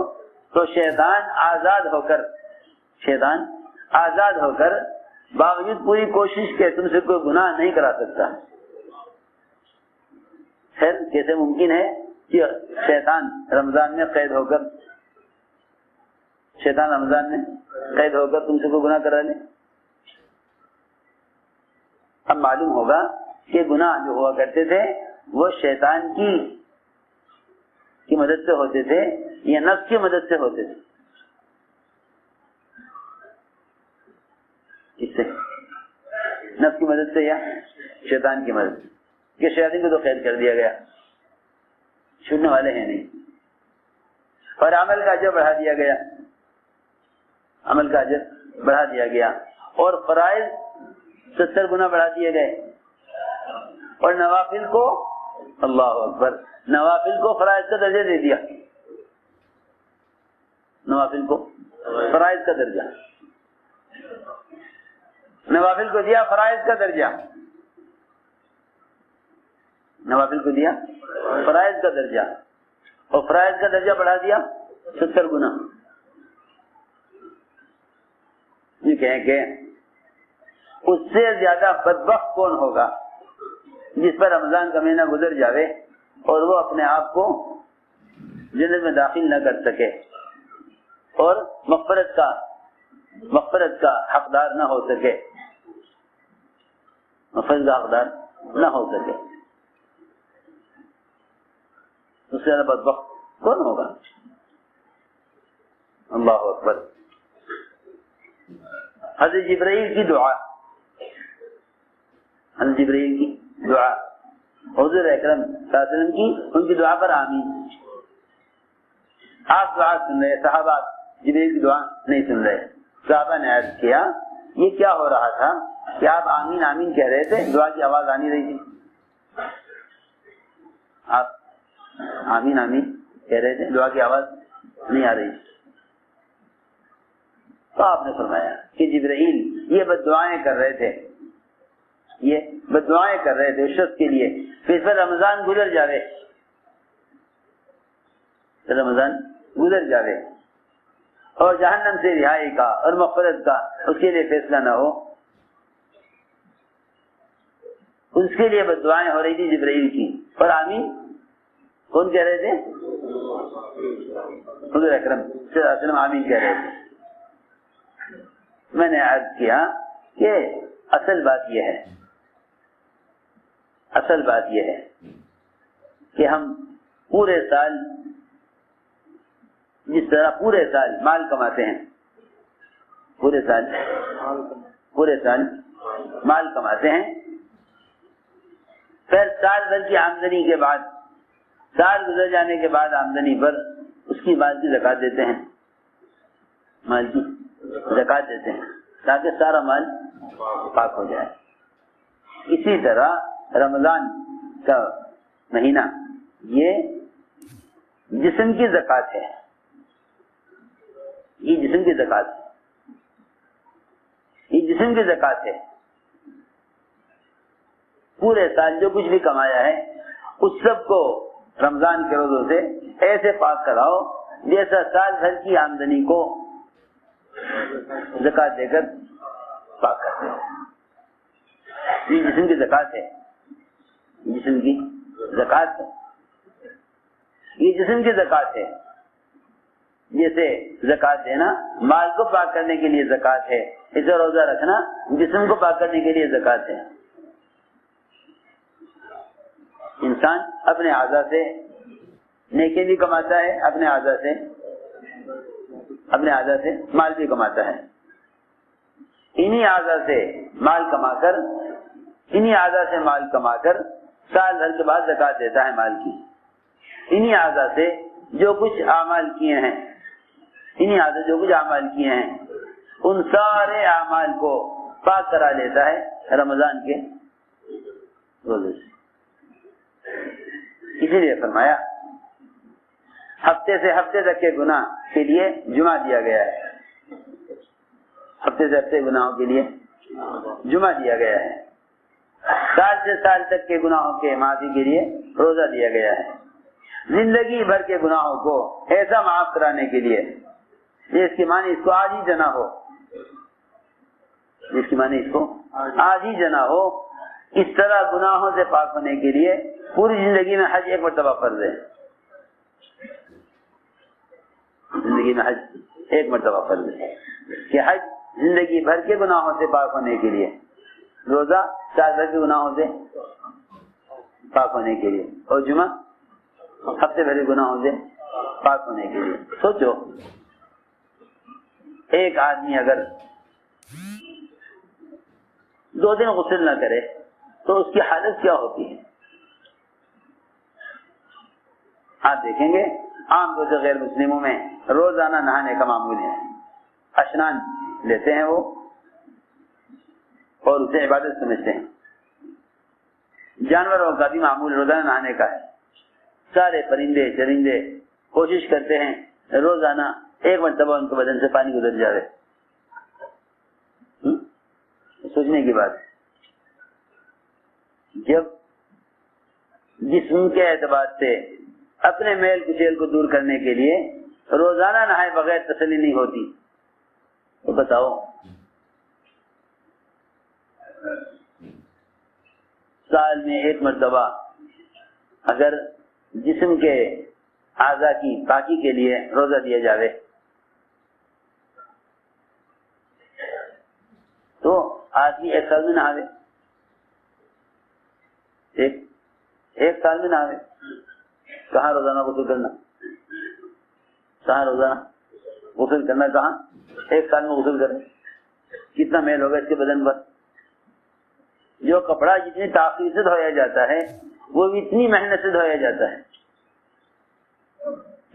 تو شیطان آزاد ہو کر باوجود پوری کوشش کے تم سے کوئی گناہ نہیں کرا سکتا. پھر کیسے ممکن ہے کہ شیطان رمضان میں قید ہو کر تم سے کوئی گناہ کرا لے؟ اب معلوم ہوگا کہ گناہ جو ہوا کرتے تھے وہ شیطان کی مدد سے ہوتے تھے یا نفس کی مدد سے ہوتے تھے. اس سے نفس کی مدد سے یا شیطان کی مدد سے، کہ شیطان کو تو قید کر دیا گیا، چھوڑنے والے ہیں نہیں. اور عمل کا اجر بڑھا دیا گیا اور فرائض 70 گنا بڑھا دیے گئے اور نوافل کو، اللہ اکبر، نوافل کو فرائض کا درجہ دے دیا. نوافل کو فرائض کا درجہ، نوافل کو دیا فرائض کا درجہ، نوافل کو دیا فرائض کا درجہ اور فرائض کا درجہ بڑھا دیا 70 گنا. یہ کہیں کہ اس سے زیادہ بدبخت کون ہوگا جس پر رمضان کا مہینہ گزر جاوے اور وہ اپنے آپ کو جنت میں داخل نہ کر سکے اور مغفرت کا حقدار نہ ہو سکے، مغفرت کا حقدار نہ ہو سکے. اس سے زیادہ بدبخت کون ہوگا؟ اللہ اکبر. حضرت جبرائیل کی دعا، حضور اکرم صلی اللہ علیہ وسلم کی، ان کی دعا پر آمین. آپ دعا سن رہے، صحابہ جبرائیل کی دعا نہیں سن رہے. صحابہ نے عرض کیا یہ کیا ہو رہا تھا کہ آپ آمین آمین کہہ رہے تھے، دعا کی آواز آ نہیں رہی تھی. آپ آمین آمین کہہ رہے تھے، دعا کی آواز نہیں آ رہی. تو آپ نے فرمایا کہ جبرائیل یہ بد دعائیں کر رہے تھے اس شخص کے لیے، پھر رمضان گزر جاوے اور جہنم سے رہائی کا اور مغفرت کا اس کے لیے فیصلہ نہ ہو. اس کے لیے بد دعائیں ہو رہی تھی جبرائیل کی، اور آمین کون کہہ رہے تھے؟ حضور اکرم صلی اللہ علیہ وسلم آمین کہہ رہے تھے. میں نے عرض کیا کہ اصل بات یہ ہے کہ ہم پورے سال جس طرح پورے سال مال کماتے ہیں، پورے سال مال کماتے ہیں، پھر سال بھر کی آمدنی کے بعد، سال گزر جانے کے بعد آمدنی پر اس کی مال کی زکات دیتے ہیں، مال کی زکات دیتے ہیں تاکہ سارا مال پاک ہو جائے۔ اسی طرح رمضان کا مہینہ یہ جسم کی زکات ہے، یہ جسم کی زکات ہے، یہ جسم کی زکات ہے۔ پورے سال جو کچھ بھی کمایا ہے اس سب کو رمضان کے روزوں سے ایسے پاک کراؤ جیسا سال بھر کی آمدنی کو زکات دے کر پاک کرتے ہیں۔ یہ جسم کی زکات ہے، جسم کی زکات ہے، یہ جسم کی زکات ہے۔ جیسے زکات دینا مال کو پاک کرنے کے لیے زکات ہے، اسے روزہ رکھنا جسم کو پاک کرنے کے لیے زکات ہے۔ انسان اپنے اعضاء سے نیکی بھی کماتا ہے، اپنے اعضاء سے مال بھی کماتا ہے۔ انہی اعضاء سے مال کما کر سال بھر کے بعد زکات دیتا ہے مال کی۔ انہی اعضاء سے جو کچھ اعمال کیے ہیں، ان سارے اعمال کو پاک کرا لیتا ہے رمضان کے روزے سے۔ اسی لیے فرمایا ہفتے سے ہفتے تک کے گناہ کے لیے جمعہ دیا گیا ہے، ہفتے سے ہفتے گناہوں کے لیے جمعہ دیا گیا ہے، سال سے سال تک کے گناہوں کے معافی کے لیے روزہ دیا گیا ہے، زندگی بھر کے گناہوں کو ایسا معاف کرانے کے لیے جس کی معنی اس کو آج ہی جنا ہو، اس طرح گناہوں سے پاک ہونے کے لیے پوری زندگی میں حج ایک مرتبہ فرض ہے، زندگی میں حج ایک مرتبہ فرض ہے کہ حج زندگی بھر کے گناہوں سے پاک ہونے کے لیے، روزہ سال بھر کے گناہوں سے پاک ہونے کے لیے، اور جمعہ ہفتے بھر کے گناہوں سے پاک ہونے کے لیے۔ سوچو ایک آدمی اگر 2 دن غسل نہ کرے تو اس کی حالت کیا ہوتی ہے؟ آپ دیکھیں گے عام طور سے غیر مسلموں میں روزانہ نہانے کا معمول ہے، اشنان لیتے ہیں وہ اور اسے عبادت سمجھتے ہیں۔ جانوروں کا بھی معمول روزانہ نہانے کا ہے، سارے پرندے چرندے کوشش کرتے ہیں روزانہ ایک مرتبہ ان کے بدن سے پانی گزر جائے۔ سوچنے کی بات، جب جسم کے اعتبار سے اپنے میل کچیل کو دور کرنے کے لیے روزانہ نہائے بغیر تسلی نہیں ہوتی، تو بتاؤ سال میں ایک مرتبہ اگر جسم کے اعضاء کی پاکی کے لیے روزہ دیا جاوے تو آدمی ایک سال میں نہاوے، ایک سال میں نہاوے، کہاں روزانہ غسل کرنا، کہاں ایک سال میں غسل کرنا، کتنا میل ہوگا اس کے بدن پر۔ جو کپڑا جتنی تاخیر سے دھویا جاتا ہے وہ اتنی محنت سے دھویا جاتا ہے،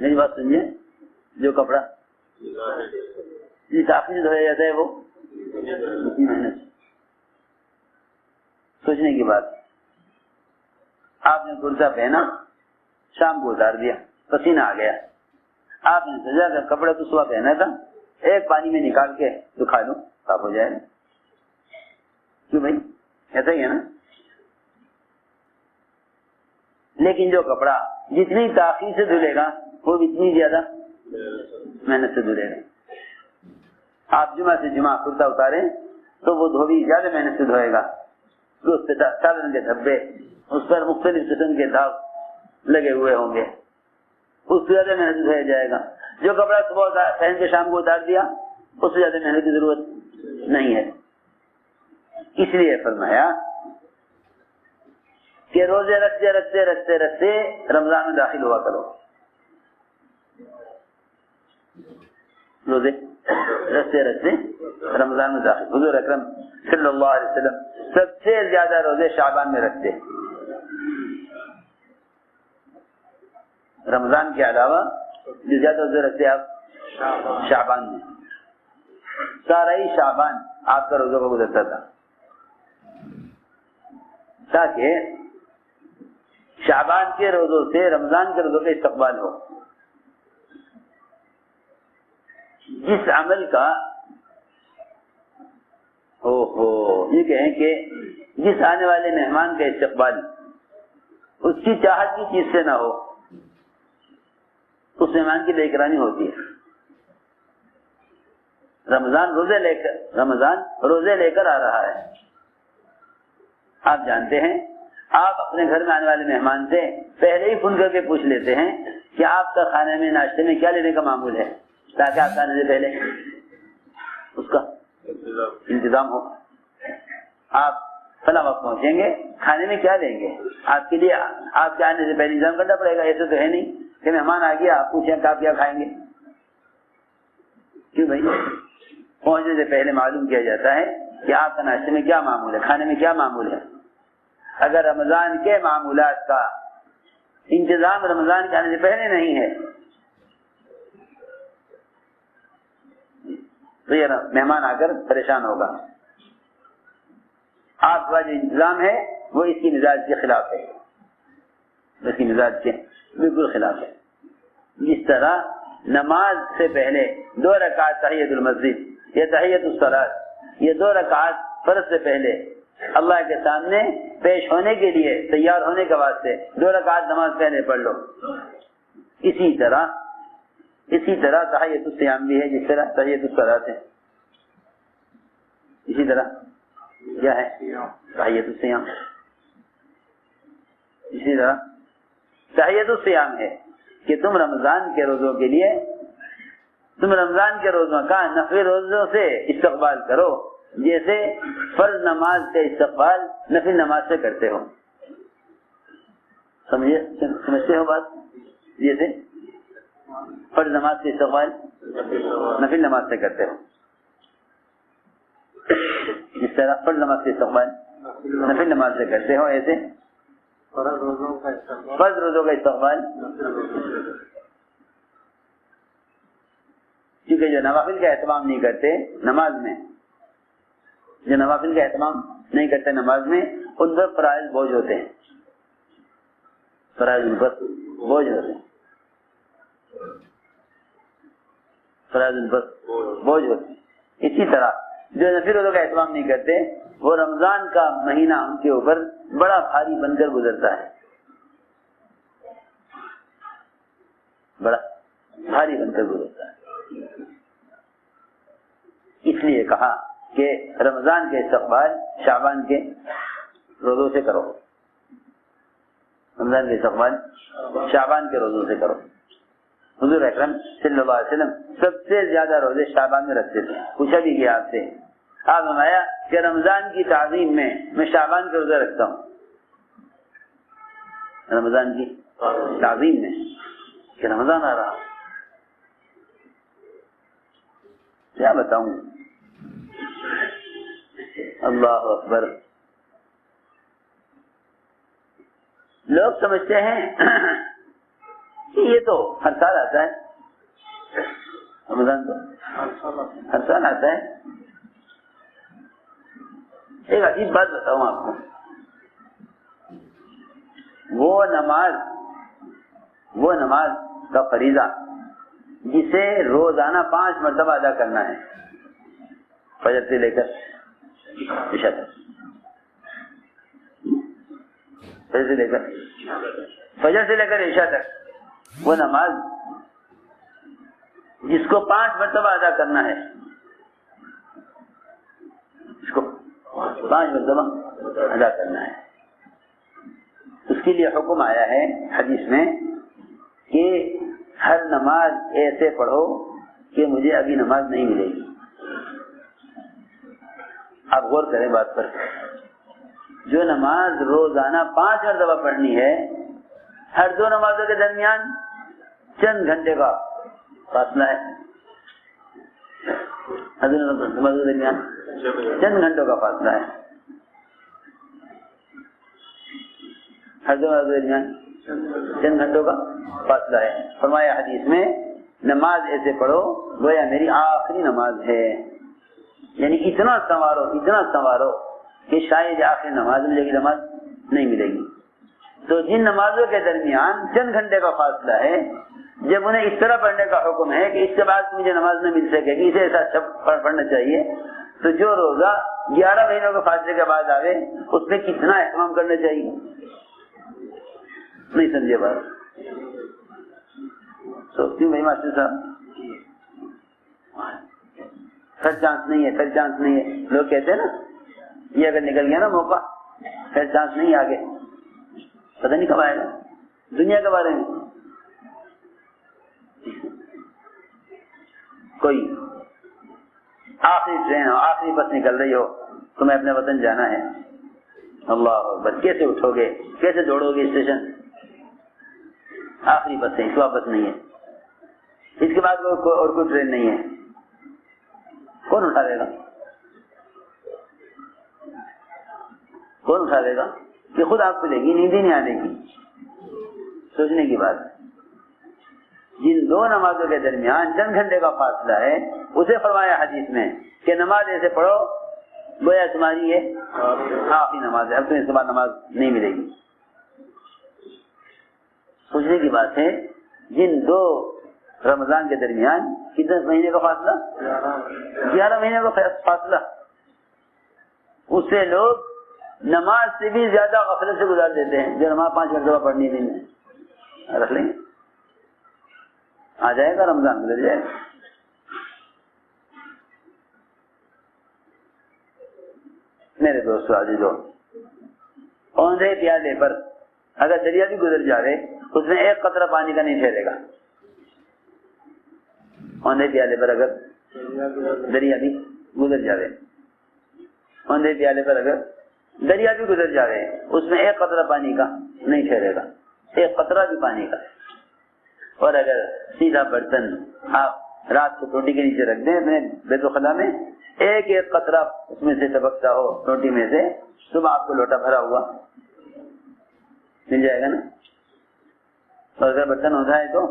میری بات سمجھے، جو کپڑا جتنی تاخیر سے دھویا جاتا ہے وہ اتنی محنت۔ سوچنے کی بات، آپ نے کرتا پہنا، شام کو اتار دیا، پسینہ آ گیا، آپ نے سجا کر کپڑا تو صبح پہنا تھا، ایک پانی میں نکال کے دکھا دو، صاف ہو جائے گا۔ کیوں بھائی، ایسا ہی ہے نا۔ لیکن جو کپڑا جتنی تاخیر سے دھلے گا وہ اتنی زیادہ محنت سے دھلے گا۔ آپ جمعہ سے جمعہ کرتا اتاریں تو وہ دھوبی زیادہ محنت سے دھوئے گا، اس پہ سالن کے دھبے، اس پر مختلف قسم کے داغ لگے ہوئے ہوں گے، اس سے زیادہ محنت دھویا جائے گا۔ جو کپڑا صبح پہن کے شام کو اتار دیا اس سے زیادہ محنت کی ضرورت نہیں ہے۔ اس لیے فرمایا کہ روزے رکھتے رکھتے رکھتے رکھتے رمضان میں داخل ہوا کرو، روزے رستے رستے رمضان میں داخل. حضور اکرم صلی اللہ علیہ وسلم سب سے زیادہ روزے شعبان میں رکھتے. رمضان کے علاوہ جو زیادہ روزے رکھتے آپ شعبان میں. سارا ہی شعبان آپ کا روزوں کا گزرتا تھا تاکہ شعبان کے روزوں سے رمضان کے روزوں کا استقبال ہو. جس عمل کا یہ کہیں کہ جس آنے والے مہمان کا استقبال اس کی چاہت کی چیز سے نہ ہو, اس مہمان کی بے اکرامی ہوتی ہے. رمضان روزے لے کر آ رہا ہے. آپ جانتے ہیں آپ اپنے گھر میں آنے والے مہمان سے پہلے ہی فون کر کے پوچھ لیتے ہیں کہ آپ کا کھانے میں ناشتے میں کیا لینے کا معمول ہے, تاکہ آپ آنے سے پہلے اس کا انتظام ہو. آپ فلاں وقت پہنچیں گے, کھانے میں کیا لیں گے, آپ کے لیے آپ کے آنے سے پہلے انتظام کرنا پڑے گا. ایسے تو ہے نہیں کہ مہمان آ گیا آپ پوچھیں کہ آپ کیا کھائیں گے. کیوں بھائی, پہنچنے سے پہلے معلوم کیا جاتا ہے کہ آپ کا ناشتے میں کیا معمول ہے, کھانے میں کیا معمول ہے. اگر رمضان کے معمولات کا انتظام رمضان کے آنے سے پہلے نہیں ہے تو یہ مہمان آ کر پریشان ہوگا. آپ کا جو انتظام ہے وہ اس کی مزاج کے خلاف ہے, اس کی مزاج کے بالکل خلاف ہے. جس طرح نماز سے پہلے 2 رکعت تحیۃ المسجد یا تحیۃ الصلاۃ, یہ 2 رکعت فرض سے پہلے اللہ کے سامنے پیش ہونے کے لیے تیار ہونے کے واسطے 2 رکعت نماز پہلے پڑھ لو. اسی طرح تحیۃ الصیام بھی ہے, جس طرح تحیۃ الصلاۃ ہے. اسی طرح کیا ہے تحیۃ الصیام, اسی طرح تحیۃ الصیام ہے کہ تم رمضان کے روزوں کے لیے رمضان کے روزوں کا نفل روزوں سے استقبال کرو, جیسے فرض نماز کا استقبال نفل نماز سے کرتے ہو. سمجھتے ہو بات؟ جیسے فرض نماز کا استقبال نفل نماز سے کرتے ہو, جس طرح فرض نماز کا استقبال نفل نماز سے کرتے ہو, ایسے فرض روزوں کا استقبال. کیونکہ جو نوافل کا اہتمام نہیں کرتے نماز میں, نماز میں ان پر فرائض بوجھ ہوتے ہیں, فرائض ان پر بوجھ ہوتے ہیں. اسی طرح جو نفل روزوں کا اہتمام نہیں کرتے وہ رمضان کا مہینہ ان کے اوپر بڑا بھاری بن کر گزرتا ہے, بڑا بھاری بن کر گزرتا ہے. اس لیے کہا کہ رمضان کے استقبال شعبان کے روزوں سے کرو, رمضان کے استقبال شعبان کے روزوں سے کرو. حضور اکرم صلی اللہ علیہ وسلم سب سے زیادہ روزے شعبان میں رکھتے تھے. پوچھا بھی گیا آپ سے, آپ فرمایا کہ رمضان کی تعظیم میں شعبان کے روزے رکھتا ہوں. رمضان کی تعظیم میں کہ رمضان آ رہا, کیا بتاؤں, اللہ اکبر. لوگ سمجھتے ہیں کہ یہ تو ہر سال آتا ہے, رمضان تو ہر سال آتا ہے. ایک عجیب بات بتاؤں آپ کو, وہ نماز کا فریضہ جسے روزانہ 5 مرتبہ ادا کرنا ہے, فجر سے لے کر عشاء تک, فجر سے لے کر عشاء تک, وہ نماز جس کو 5 مرتبہ ادا کرنا ہے, اس کو 5 مرتبہ ادا کرنا ہے. اس کے لیے حکم آیا ہے حدیث میں کہ ہر نماز ایسے پڑھو کہ مجھے ابھی نماز نہیں ملے گی. آپ غور کریں بات پر, جو نماز روزانہ 5 مرتبہ پڑھنی ہے, ہر 2 نمازوں کے درمیان چند گھنٹے کا فاصلہ ہے, حضرت نماز کے درمیان چند گھنٹوں کا فاصلہ ہے. حضرت نماز کے درمیان چند گھنٹوں کا فاصلہ ہے. فرمایا حدیث میں نماز ایسے پڑھو گویا میری آخری نماز ہے. یعنی اتنا سنوارو کہ شاید آخری نماز ملے گی، نماز نہیں ملے گی. تو جن نمازوں کے درمیان چند گھنٹے کا فاصلہ ہے، جب انہیں اس طرح پڑھنے کا حکم ہے کہ اس کے بعد مجھے نماز نہ مل سکے گی، اسے ایسا پڑھنا چاہیے، تو جو روزہ 11 مہینوں کے فاصلے کے بعد آوے اس میں کتنا اہتمام کرنا چاہیے. نہیں سمجھے بات؟ سوچتی ہوں بھائی ماسٹر صاحب پھر چانس نہیں ہے. لوگ کہتے ہیں نا یہ اگر نکل گیا نا موقع پھر چانس نہیں آگے، پتہ نہیں کب آئے گا. دنیا کے بارے میں کوئی آخری ٹرین ہو، آخری بس نکل رہی ہو، تمہیں اپنے وطن جانا ہے، اللہ اکبر، کیسے اٹھو گے، کیسے دوڑو گے اسٹیشن؟ آخری بس ہے، اس واپس نہیں ہے، اس کے بعد اور کوئی ٹرین نہیں ہے. کون اٹھا دے گا کہ خود آپ کو لے گی، نیند ہی نہیں آنے کی. سوچنے کی بات ہے. جن دو نمازوں کے درمیان چند گھنٹے کا فاصلہ ہے اسے فرمایا حدیث میں کہ نماز ایسے پڑھو گویا تمہاری یہ آخری نماز ہے، اب تمہیں اس کے بعد نماز نہیں ملے گی. سوچنے کی بات ہے. جن دو رمضان کے درمیان کتنے مہینے کا فاصلہ؟ 11 مہینے کا فاصلہ. اس سے لوگ نماز سے بھی زیادہ غفلت سے گزار دیتے ہیں. جو نماز 5 مرتبہ پڑھنی دن میں رکھ لیں گے، آ جائے گا رمضان گزر جائے گا. میرے دوستو عزیزو، اوندھے پیالے پر اگر دریا بھی گزر جائے اس میں ایک قطرہ پانی کا نہیں ٹھہرے گا. اوندھے پیالے پر اگر دریا بھی گزر جائے، اوندھے پیالے پر اگر دریا بھی گزر جائے اس میں ایک قطرہ پانی کا نہیں ٹھہرے گا، ایک قطرہ بھی پانی کا. اور اگر سیدھا برتن آپ رات کو روٹی کے نیچے رکھ دیں اپنے بیت الخلا میں، ایک ایک قطرہ اس میں سے ٹپکتا ہو روٹی میں سے، صبح آپ کو لوٹا بھرا ہوا مل جائے گا نا. اور اگر برتن ہوتا ہے تو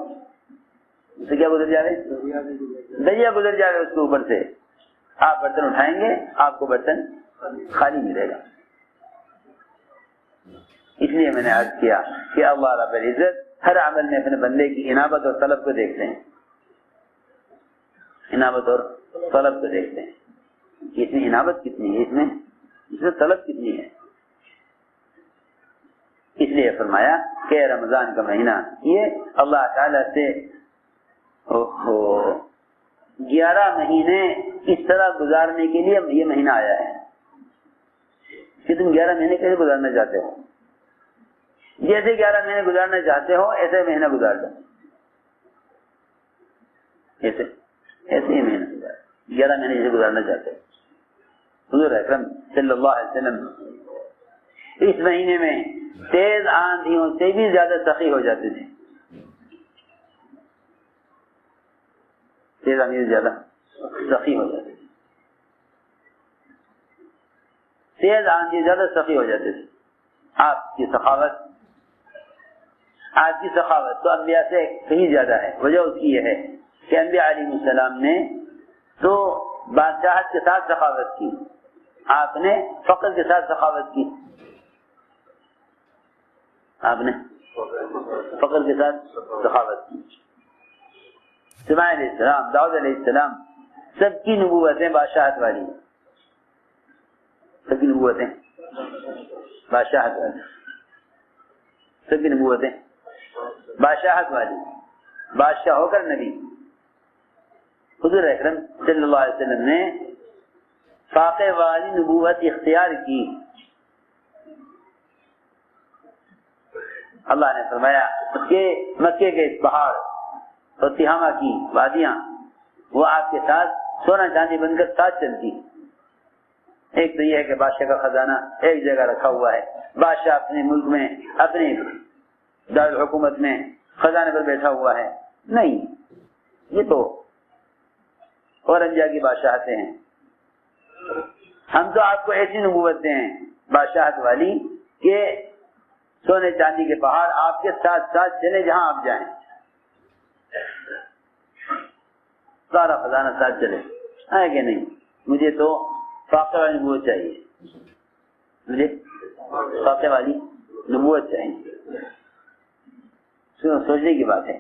اس سے کیا گزر جائے؟ دریا گزر جائے اس کے اوپر سے. آپ برتن اٹھائیں گے آپ کو برتن خالی ملے گا. اس لیے میں نے عرض کیا کہ اللہ رب العزت ہر عمل میں اپنے بندے کی انابت اور طلب کو دیکھتے ہیں. انابت اور طلب کو دیکھتے ہیں. اس میں انابت کتنی ہے، اس میں طلب کتنی ہے. اس لیے فرمایا کہ رمضان کا مہینہ یہ اللہ تعالیٰ سے 11 مہینے اس طرح گزارنے کے لیے یہ مہینہ آیا ہے کہ تم 11 مہینے کیسے گزارنا چاہتے ہو. جیسے 11 مہینے گزارنا چاہتے ہو ایسے مہینہ گزار دو. ایسے ہی مہینہ گزار 11 مہینے جیسے گزارنا چاہتے ہو. حضور اکرم صلی اللہ علیہ وسلم اس مہینے میں تیز آندھیوں سے بھی زیادہ سخی ہو جاتے تھے. تیز آندھی سے زیادہ سخی ہو جاتے تھے. تیز آندھی زیادہ سخی ہو جاتے تھے. آپ کی سخاوت تو انبیاء سے کہیں زیادہ ہے. وجہ اس کی یہ ہے کہ انبیاء علیہ السلام نے تو بادشاہت کے ساتھ سخاوت کی، آپ نے فقر کے ساتھ سخاوت کی. آپ نے فقر کے ساتھ سخاوت کی. سلیمان علیہ السلام، داؤد علیہ السلام، سب کی نبوتیں بادشاہت والی، سب کی نبوتیں بادشاہت والی، سب کی نبوتیں بادشاہت والی، بادشاہ ہو کر نبی. حضور اکرم صلی اللہ علیہ وسلم نے فاقے والی نبوت اختیار کی. اللہ نے فرمایا کہ مکے کے پہاڑ اور تہامہ کی وادیاں وہ آپ کے ساتھ سونا چاندی بن کر ساتھ چلتی. ایک تو یہ ہے کہ بادشاہ کا خزانہ ایک جگہ رکھا ہوا ہے، بادشاہ اپنے ملک میں اپنے دارالحکومت میں خزانے پر بیٹھا ہوا ہے. نہیں، یہ تو اور انبیاء کی بادشاہتیں ہیں. ہم تو آپ کو ایسی نبوت دیں بادشاہت والی کہ سونے چاندی کے پہاڑ آپ کے ساتھ ساتھ چلے جہاں آپ جائیں, سارا خزانہ ساتھ چلے. ہے کہ نہیں؟ مجھے تو فاقے والی نبوت چاہیے, مجھے فاقے والی نبوت چاہیے. سوچنے کی بات ہے.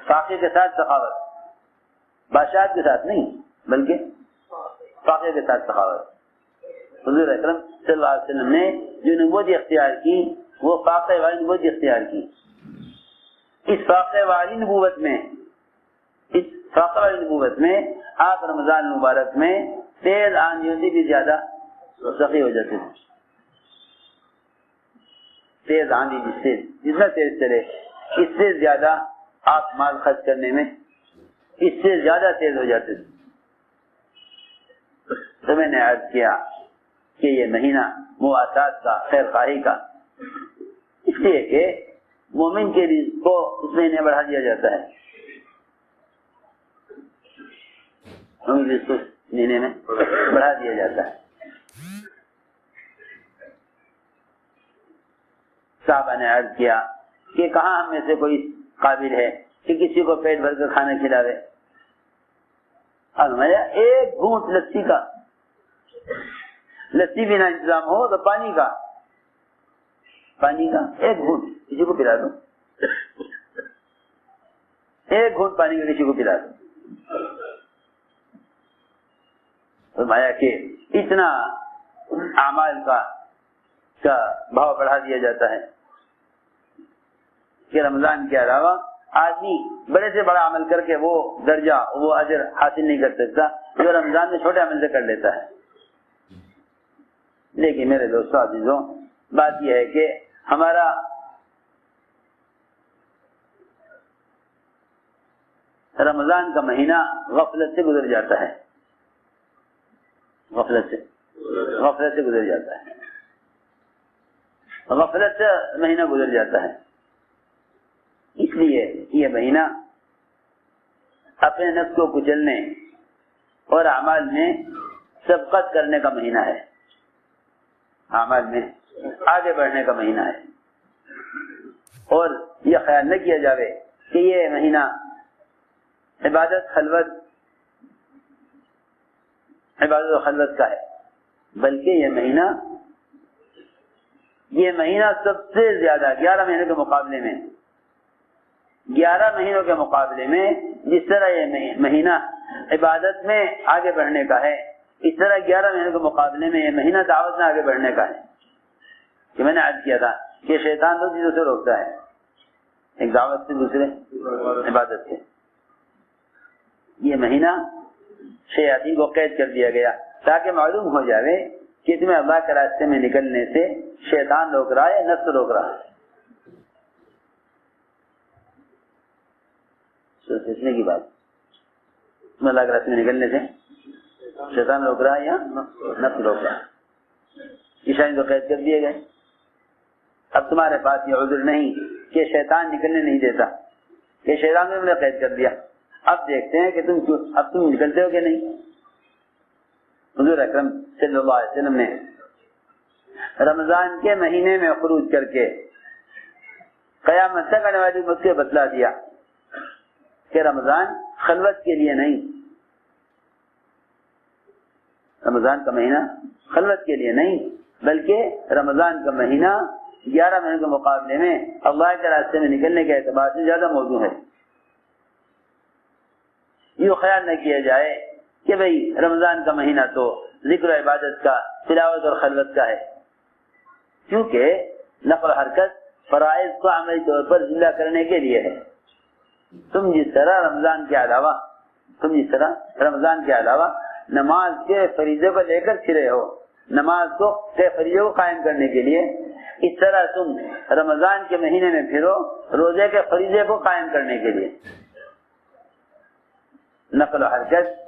فاقے کے ساتھ سخاوت, بادشاہت کے ساتھ نہیں بلکہ فاقے کے ساتھ سخاوت. حضور اکرم صلی اللہ علیہ وسلم نے جو نبوت اختیار کی وہ فاقے والی نبوت اختیار کی. اس فاقے والی نبوت میں آپ رمضان مبارک میں تیز آندھیوں سے بھی زیادہ سخی ہو جاتے ہیں. تیز آندھی جتنا تیز چلے اس سے زیادہ آپ مال خرچ کرنے میں اس سے زیادہ تیز ہو جاتے تھے. تو میں نے عرض کیا کہ یہ مہینہ مواسات کا, خیر خواہی کا, اس لیے کہ مومن کے رزق کو اس مہینے بڑھا دیا جاتا ہے. مومن رزق کو مہینے میں بڑھا دیا جاتا ہے. صاحبہ نے عرض کیا کہ کہاں ہم میں سے کوئی قابل ہے کہ کسی کو پیٹ بھر کر کھانا کھلاوے. ایک گھونٹ لسی کا, لسی بھی نہ انتظام ہو تو پانی کا ایک گھونٹ کسی کو پلا دو, ایک گھونٹ پانی کا کسی کو پلا دو. فرمایا کہ اتنا اعمال کا بھاؤ بڑھا دیا جاتا ہے کہ رمضان کے علاوہ آدمی بڑے سے بڑا عمل کر کے وہ درجہ وہ اجر حاصل نہیں کر سکتا جو رمضان میں چھوٹے عمل سے کر لیتا ہے. لیکن میرے دوستوں عزیزوں, بات یہ ہے کہ ہمارا رمضان کا مہینہ غفلت سے گزر جاتا ہے, غفلت سے گزر جاتا ہے, غفلت سے مہینہ گزر جاتا ہے. اس لیے یہ مہینہ اپنے نفس کو کچلنے اور اعمال میں سبقت کرنے کا مہینہ ہے, اعمال میں آگے بڑھنے کا مہینہ ہے. اور یہ خیال نہ کیا جاوے کہ یہ مہینہ عبادت و خلوت کا ہے, بلکہ یہ مہینہ سب سے زیادہ 11 مہینوں کے مقابلے میں 11 مہینوں کے مقابلے میں جس طرح یہ مہینہ عبادت میں آگے بڑھنے کا ہے, اس طرح 11 مہینوں کے مقابلے میں یہ مہینہ دعوت میں آگے بڑھنے کا ہے. کہ میں نے عرض کیا تھا کہ شیطان دو چیزوں سے روکتا ہے, ایک دعوت سے, دوسرے عبادت سے. یہ مہینہ شیاطین کو قید کر دیا گیا تاکہ معلوم ہو جائے کہ تمہیں اللہ کے راستے میں نکلنے سے شیطان روک رہا ہے یا نفس روک رہا ہے. سوچنے کی بات, تمہیں اللہ کے راستے میں نکلنے سے شیطان روک رہا ہے یا نفس روک رہا ہے. عیسائی تو قید کر دیے گئے. اب تمہارے پاس یہ عذر نہیں کہ شیطان نکلنے نہیں دیتا, کہ شیطان نے تمہیں قید کر دیا. اب دیکھتے ہیں کہ تم نکلتے ہو کہ نہیں. حضور اکرم صلی اللہ علیہ وسلم نے رمضان کے مہینے میں خروج کر کے قیامت تک آنے والی امت کو بتلا دیا کہ رمضان خلوت کے لیے نہیں, رمضان کا مہینہ خلوت کے لیے نہیں, بلکہ رمضان کا مہینہ 11 مہینوں کے مقابلے میں اللہ کے راستے میں نکلنے کے اعتبار سے زیادہ موزوں ہے. یوں خیال نہ کیا جائے کہ بھئی رمضان کا مہینہ تو ذکر و عبادت کا, تلاوت اور خلوت کا ہے, کیونکہ نقل و حرکت فرائض کو عملی طور پر زندہ کرنے کے لیے ہے. تم جس طرح رمضان کے علاوہ نماز کے فریضے کو لے کر پھرے ہو, نماز کے فریضے کو قائم کرنے کے لیے, اس طرح تم رمضان کے مہینے میں پھرو روزے کے فریضے کو قائم کرنے کے لیے. نقل و حرکت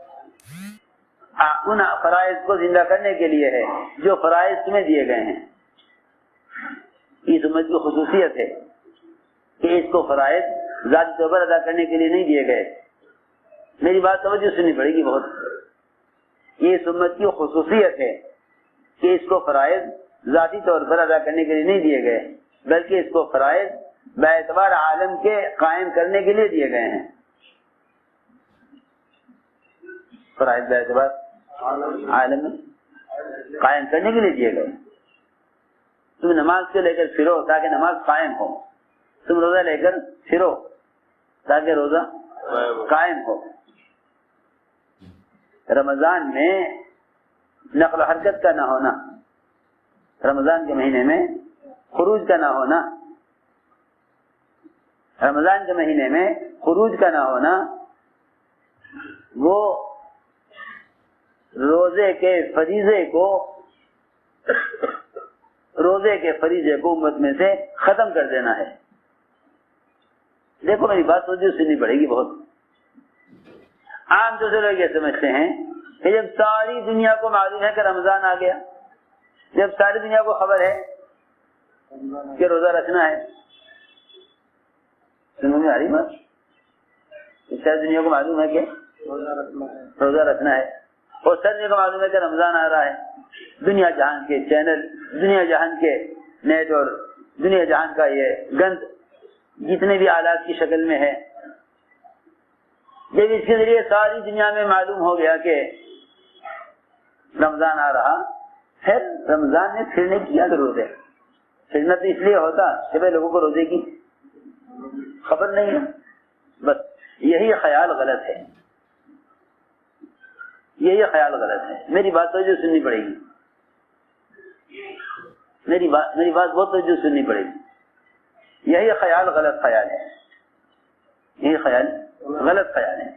ان فرائض کو زندہ کرنے کے لیے ہے جو فرائض تمہیں دیے گئے ہیں. اس امت کی خصوصیت ہے کہ اس کو فرائض ذاتی طور پر ادا کرنے کے لیے نہیں دیے گئے, میری بات توجہ سننی پڑے گی بہت. یہ اس امت کی خصوصیت ہے کہ اس کو فرائض ذاتی طور پر ادا کرنے کے لیے نہیں دیے گئے، بلکہ اس کو فرائض باعتبار عالم کے قائم کرنے کے لیے دیے گئے ہیں. فرائض باعتبار عالم میں قائم کرنے کے لیے دیے گئے. تم نماز کو لے کر پھرو تاکہ نماز قائم ہو، تم روزہ لے کر پھرو تاکہ روزہ قائم ہو. رمضان میں نقل و حرکت کا نہ ہونا، رمضان کے مہینے میں خروج کا نہ ہونا، رمضان کے مہینے میں خروج کا نہ ہونا، وہ روزے کے فریضے کو امت میں سے ختم کر دینا ہے. دیکھو میری بات توجہ سننی پڑے گی بہت. عام طور سے لوگ یہ سمجھتے ہیں کہ جب ساری دنیا کو معلوم ہے کہ رمضان آ گیا، جب ساری دنیا کو خبر ہے کہ روزہ رکھنا ہے، سنو میں آ رہی بات، ساری دنیا کو معلوم ہے کہ روزہ رکھنا ہے، اور ساری دنیا کو معلوم ہے کہ رمضان آ رہا ہے. دنیا جہان کے چینل، دنیا جہان کے نیٹ اور دنیا جہان کا یہ گند جتنے بھی آلات کی شکل میں ہے، جب اس کے ذریعے ساری دنیا میں معلوم ہو گیا کہ رمضان آ رہا، پھر رمضان میں پھرنے کی کیا ضرورت ہے؟ پھرنا تو اس لیے ہوتا کہ بھائی لوگوں کو روزے کی خبر نہیں ہے. بس یہی خیال غلط ہے، یہی خیال غلط ہے. میری بات توجہ سننی پڑے گی، میری بات بہت توجہ سننی پڑے گی. یہی خیال غلط خیال ہے، یہی خیال غلط خیال ہے.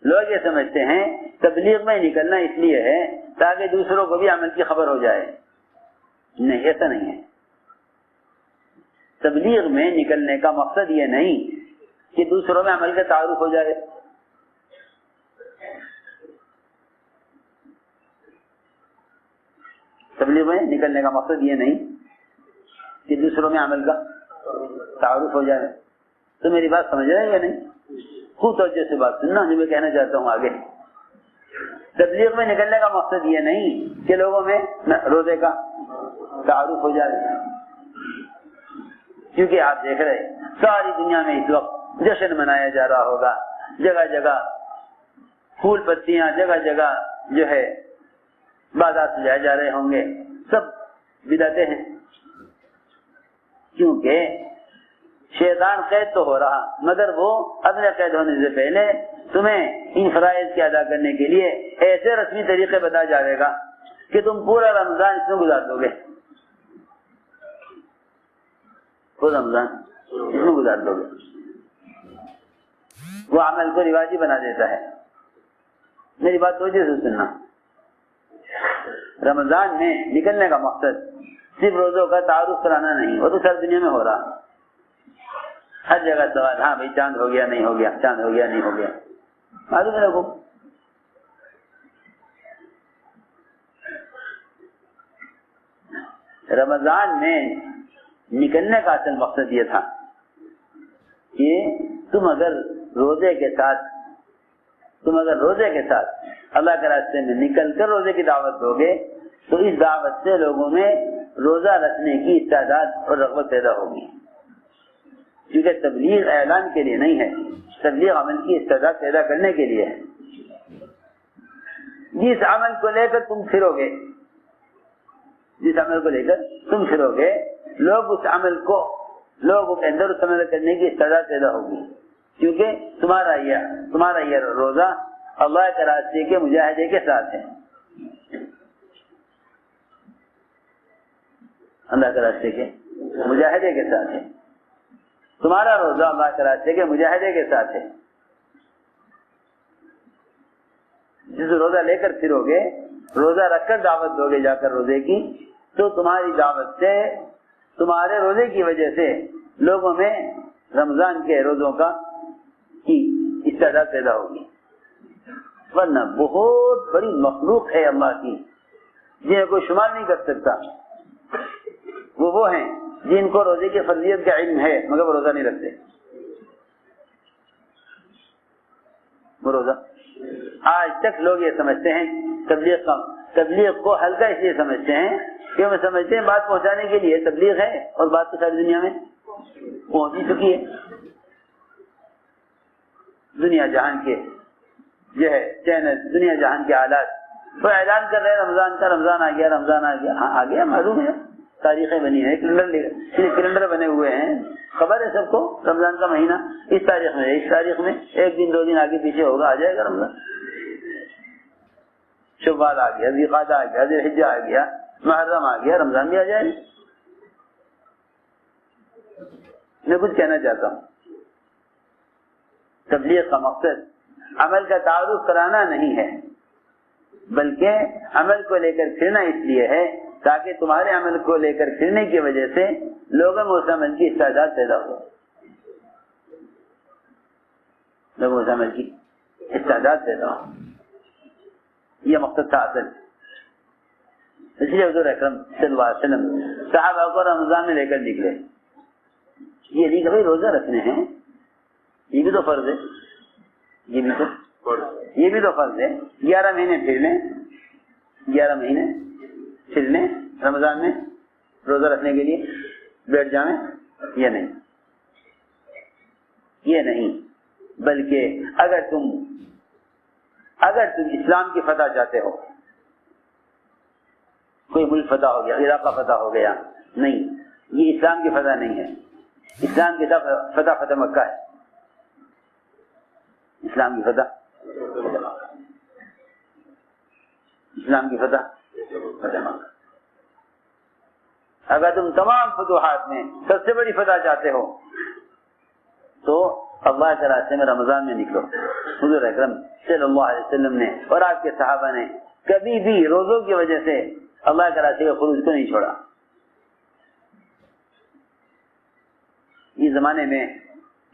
لوگ یہ سمجھتے ہیں تبلیغ میں نکلنا اس لیے ہے تاکہ دوسروں کو بھی عمل کی خبر ہو جائے. نہیں، ایسا نہیں ہے. تبلیغ میں نکلنے کا مقصد یہ نہیں کہ دوسروں میں عمل کا تعارف ہو جائے. تبلیغ میں نکلنے کا مقصد یہ نہیں کہ دوسروں میں عمل کا تعارف ہو جائے. تو میری بات سمجھ رہے ہیں یا نہیں؟ خوب توجہ سے بات سننا جو میں کہنا چاہتا ہوں آگے. تبلیغ میں نکلنے کا مقصد یہ نہیں کہ لوگوں میں روزے کا تعارف ہو جائے، کیونکہ آپ دیکھ رہے ساری دنیا میں اس وقت جشن منایا جا رہا ہوگا، جگہ جگہ پھول پتیاں، جگہ جگہ جو ہے بازار سجائے جا رہے ہوں گے. سب بدعتیں ہیں، کیونکہ شیطان قید تو ہو رہا مگر وہ اپنے قید ہونے سے پہلے تمہیں ان فرائض کی ادا کرنے کے لیے ایسے رسمی طریقے بتا جائے گا کہ تم پورا رمضان اس میں گزار دو گے. پورا رمضان اس میں گزار دو گے. وہ عمل کو رواجی بنا دیتا ہے. میری بات توجہ سے سننا. رمضان میں نکلنے کا مقصد صرف روزوں کا تعارف کرانا نہیں، وہ تو ساری دنیا میں ہو رہا. ہر جگہ سوال، ہاں بھائی چاند ہو گیا نہیں ہو گیا، چاند ہو گیا نہیں ہو گیا، معلوم ہے لوگوں. رمضان میں نکلنے کا اصل مقصد یہ تھا کہ تم اگر روزے کے ساتھ اللہ کے راستے میں نکل کر روزے کی دعوت دو گے تو اس دعوت سے لوگوں میں روزہ رکھنے کی استعداد اور رغبت پیدا ہوگی. کیونکہ تبلیغ اعلان کے لیے نہیں ہے، تبلیغ عمل کی استعداد پیدا کرنے کے لیے ہے. جس عمل کو لے کر تم پھرو گے، لوگ اس عمل کو لوگوں کے اندر اس عمل کرنے کی استعداد پیدا ہوگی. کیونکہ تمہارا یہ روزہ اللہ کے راستے کے مجاہدے کے ساتھ ہے. اللہ کے راستے کے مجاہدے کے ساتھ ہے. تمہارا روزہ اللہ کے راستے کے مجاہدے کے ساتھ ہے. جس روزہ لے کر پھرو گے، روزہ رکھ کر دعوت دو گے جا کر روزے کی، تو تمہاری دعوت سے، تمہارے روزے کی وجہ سے لوگوں میں رمضان کے روزوں کی استعداد پیدا ہوگی. ورنہ بہت بڑی مخلوق ہے اللہ کی جنہیں کوئی شمار نہیں کر سکتا. وہ ہیں جن کو روزے کی فرضیت کا علم ہے مگر وہ روزہ نہیں رکھتے. وہ روزہ. آج تک لوگ یہ سمجھتے ہیں تبلیغ کو ہلکا اس لیے سمجھتے ہیں کہ وہ سمجھتے ہیں بات پہنچانے کے لیے تبلیغ ہے اور بات تو ساری دنیا میں پہنچ ہی چکی ہے. دنیا جہان کے جو ہے چینل، دنیا جہان کے آلات وہ اعلان کر رہے ہیں رمضان کا، رمضان آ گیا، رمضان آ گیا. ہاں آ گیا، معلوم ہے، تاریخیں بنی ہیں، کیلنڈر بنے ہوئے ہیں، خبر ہے سب کو رمضان کا مہینہ اس تاریخ میں، اس تاریخ میں 1 دن 2 دن آگے پیچھے ہوگا، آ جائے گا رمضان. شوال آ گیا، ذوالقعدہ آ گیا، ذوالحجہ آ گیا، محرم آ گیا، رمضان بھی آ جائے گا. میں کچھ کہنا چاہتا ہوں، تبلیغ کا مقصد عمل کا تعارف کرانا نہیں ہے، بلکہ عمل کو لے کر پھرنا اس لیے ہے تاکہ تمہارے عمل کو لے کر پھرنے کی وجہ سے لوگوں میں اس عمل کی استعداد پیدا ہو. لوگوں اس عمل کی استعداد پیدا ہو، یہ مقصد تھا اصل. اس لیے حضور اکرم صلی اللہ علیہ وسلم صحابہ کو رمضان میں لے کر نکلے. یہ نہیں کہ بھائی روزہ رکھنے ہیں، یہ بھی تو فرض ہے، یہ بھی تو فرض ہے. 11 مہینے پھر لیں، 11 مہینے پھر لیں رمضان میں روزہ رکھنے کے لیے بیٹھ جائیں. یہ نہیں بلکہ اگر تم اسلام کی فتح چاہتے ہو، کوئی ملک فتح ہو گیا، علاقہ فتح ہو گیا، نہیں، یہ اسلام کی فتح نہیں ہے. اسلام کی فتح مکہ ہے. اسلام کی فتح مکہ. اگر تم تمام فتوحات میں سب سے بڑی فتح چاہتے ہو تو اللہ کے راستے میں رمضان میں نکلو. حضور اکرم صلی اللہ علیہ وسلم نے اور آپ کے صحابہ نے کبھی بھی روزوں کی وجہ سے اللہ کے راستے کے خروج کو نہیں چھوڑا. اس زمانے میں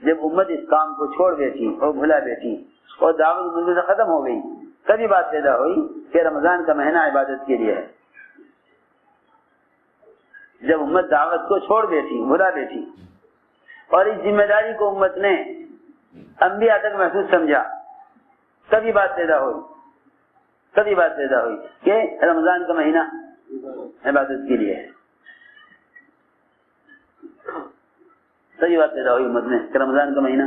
جب امت اس کام کو چھوڑ بیٹھی اور بھلا بیٹھی اور دعوت ملک سے ختم ہو گئی، تبھی بات پیدا ہوئی کہ رمضان کا مہینہ عبادت کے لیے ہے. جب امت دعوت کو چھوڑ بیٹھی، بھلا بیٹھی اور اس ذمہ داری کو امت نے انبیاء تک محسوس سمجھا، تبھی بات پیدا ہوئی کہ رمضان کا مہینہ عبادت کے لیے ہے. صحیح بات پیدا ہوئی امت میں کہ رمضان کا مہینہ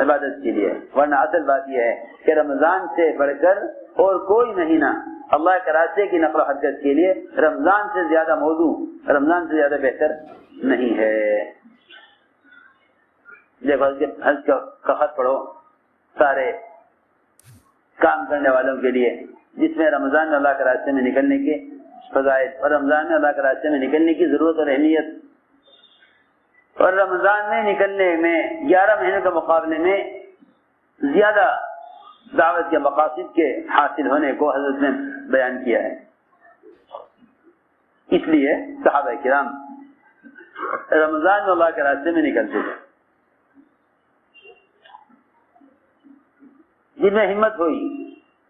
عبادت کے لیے ہے. ورنہ اصل بات یہ ہے کہ رمضان سے بڑھ کر اور کوئی مہینہ اللہ کے راستے کی نقل و حرکت کے لیے رمضان سے زیادہ موضوع، رمضان سے زیادہ بہتر نہیں ہے. جب حج کا خط پڑھو سارے کام کرنے والوں کے لیے، جس میں رمضان میں اللہ کے راستے میں نکلنے کے فضائل اور رمضان میں اللہ کے راستے میں نکلنے کی ضرورت اور اہمیت، اور رمضان میں نکلنے میں 11 مہینے کے مقابلے میں زیادہ دعوت کے مقاصد کے حاصل ہونے کو حضرت نے بیان کیا ہے. اس لیے صحابہ کرام رمضان میں اللہ کے راستے میں نکلتے تھے. جن میں ہمت ہوئی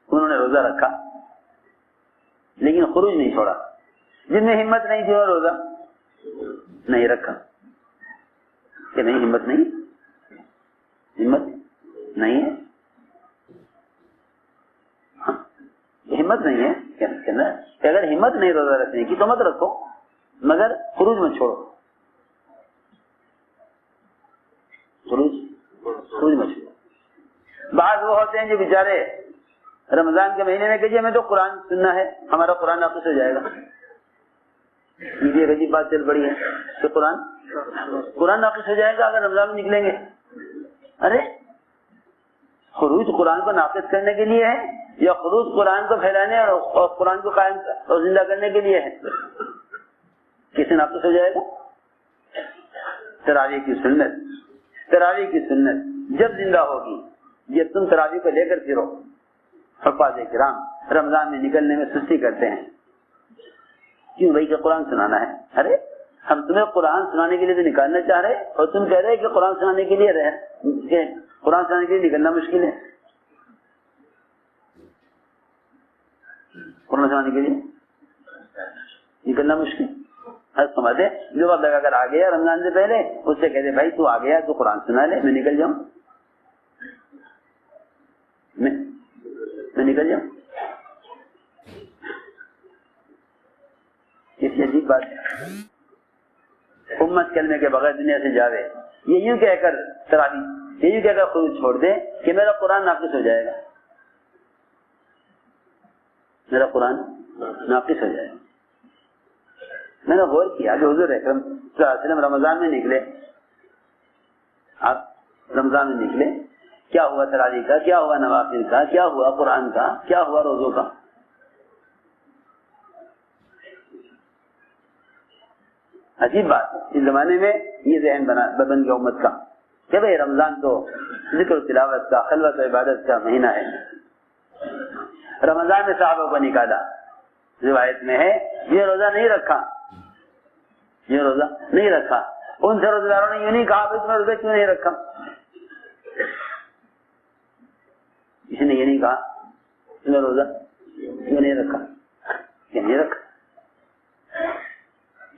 انہوں نے روزہ رکھا لیکن خروج نہیں چھوڑا. جن میں ہمت نہیں تھی وہ روزہ نہیں رکھا. کہ نہیں ہمت نہیں ہے، ہمت نہیں ہے کہ اگر ہمت نہیں روزہ رکھنے کی تو مت رکھو، مگر خروج مت چھوڑو. خروج مت چھوڑو. بعض وہ ہوتے ہیں جو بیچارے رمضان کے مہینے میں کہ ہمیں تو قرآن سننا ہے، ہمارا قرآن ناقص ہو جائے گا. یہ ایک عجیب بات چل پڑی ہے کہ قرآن ناقص ہو جائے گا اگر رمضان میں نکلیں گے. ارے خروج قرآن کو ناقص کرنے کے لیے ہے یا خروج قرآن کو پھیلانے اور قرآن کو قائم اور زندہ کرنے کے لیے ہے؟ کسے ناقص ہو جائے گا؟ تراویح کی سنت جب زندہ ہوگی، جب تم تراویح کو لے کر پھرو. حفاظ کرام رمضان میں نکلنے میں سستی کرتے ہیں، کیوں بھائی کہ قرآن سنانا ہے. ارے ہم تمہیں قرآن سنانے کے لیے تو نکالنا چاہ رہے اور تم کہہ رہے کہ قرآن سنانے کے لیے نکلنا مشکل ہے. قرآن سنانے کے لیے نکلنا مشکل. سمجھتے جو وقت لگا کر آ گیا رمضان سے پہلے اس سے کہتے بھائی تو آ گیا تو قرآن سنا لے، میں نکل جاؤں. میں نکل جاؤں؟ کسی عجیب بات ہے. امت کلمے کے بغیر دنیا سے جاوے، یہ یوں کہہ کر تراویح، یہ یوں کہہ کر خروج چھوڑ دے کہ میرا قرآن ناقص ہو جائے گا، میرا قرآن ناقص ہو جائے گا. میں نے غور کیا کہ حضور اکرم صلی اللہ علیہ وسلم رمضان میں نکلے، آپ رمضان میں نکلے، کیا ہوا تراویح کا، کیا ہوا نوافل کا، کیا ہوا قرآن کا، کیا ہوا روزوں کا؟ عجیب بات ہے. اس زمانے میں یہ ذہن بن گیا امت کا کہ بھائی رمضان تو ذکر و تلاوت کا، خلوت و عبادت کا مہینہ ہے. رمضان میں صحابہ کو نکالا، روایت میں ہے یہ روزہ نہیں رکھا، یہ روزہ نہیں رکھا. ان سے روزہ داروں نے یوں نہیں کہا بھائی تم نے روزہ کیوں نہیں رکھا، اس نے یہ نہیں کہا تم نے روزہ کیوں نہیں رکھا، کہ نہیں رکھا.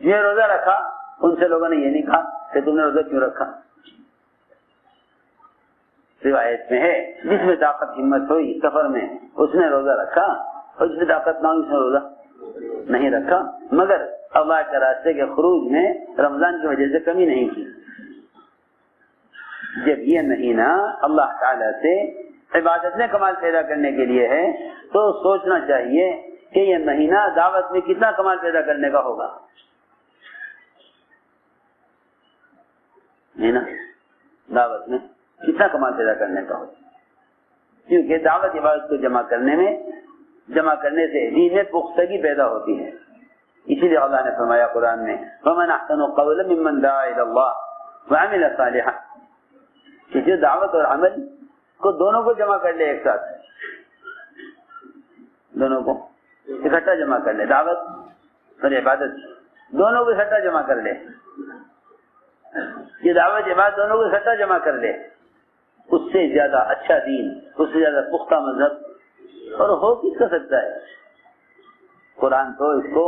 یہ روزہ رکھا، ان سے لوگوں نے یہ نہیں کہا کہ تم نے روزہ کیوں رکھا. روایت میں ہے جس میں طاقت ہمت ہوئی سفر میں اس نے روزہ رکھا، اور جس میں طاقت نہ ہوئی اس نے روزہ نہیں رکھا، مگر اللہ کے راستے کے خروج میں رمضان کی وجہ سے کمی نہیں کی. جب یہ مہینہ اللہ تعالی سے عبادت میں کمال پیدا کرنے کے لیے ہے تو سوچنا چاہیے کہ یہ مہینہ دعوت میں کتنا کمال پیدا کرنے کا ہوگا. دعوت میں کتنا کمال پیدا کرنے کا ہوگا، کیونکہ دعوت عبادت کو جمع کرنے سے دین میں پختگی پیدا ہوتی ہے. اسی لیے اللہ نے فرمایا قرآن میں وَمَنْ أَحْسَنُ قَوْلًا مِّمَّنْ دَعَا إِلَى اللَّهِ وَعَمِلَ صَالِحًا، کہ جو دعوت اور عمل کو دونوں کو جمع کر لے، ایک ساتھ دونوں کو اکٹھا جمع کر لے، دعوت اور عبادت دونوں کو اکٹھا جمع کر لے، یہ دعوت عبادت دونوں کو اکٹھا جمع کر لے، اس سے زیادہ اچھا دین، اس سے زیادہ پختہ مذہب اور ہو کس کا سکتا ہے. قرآن تو اس کو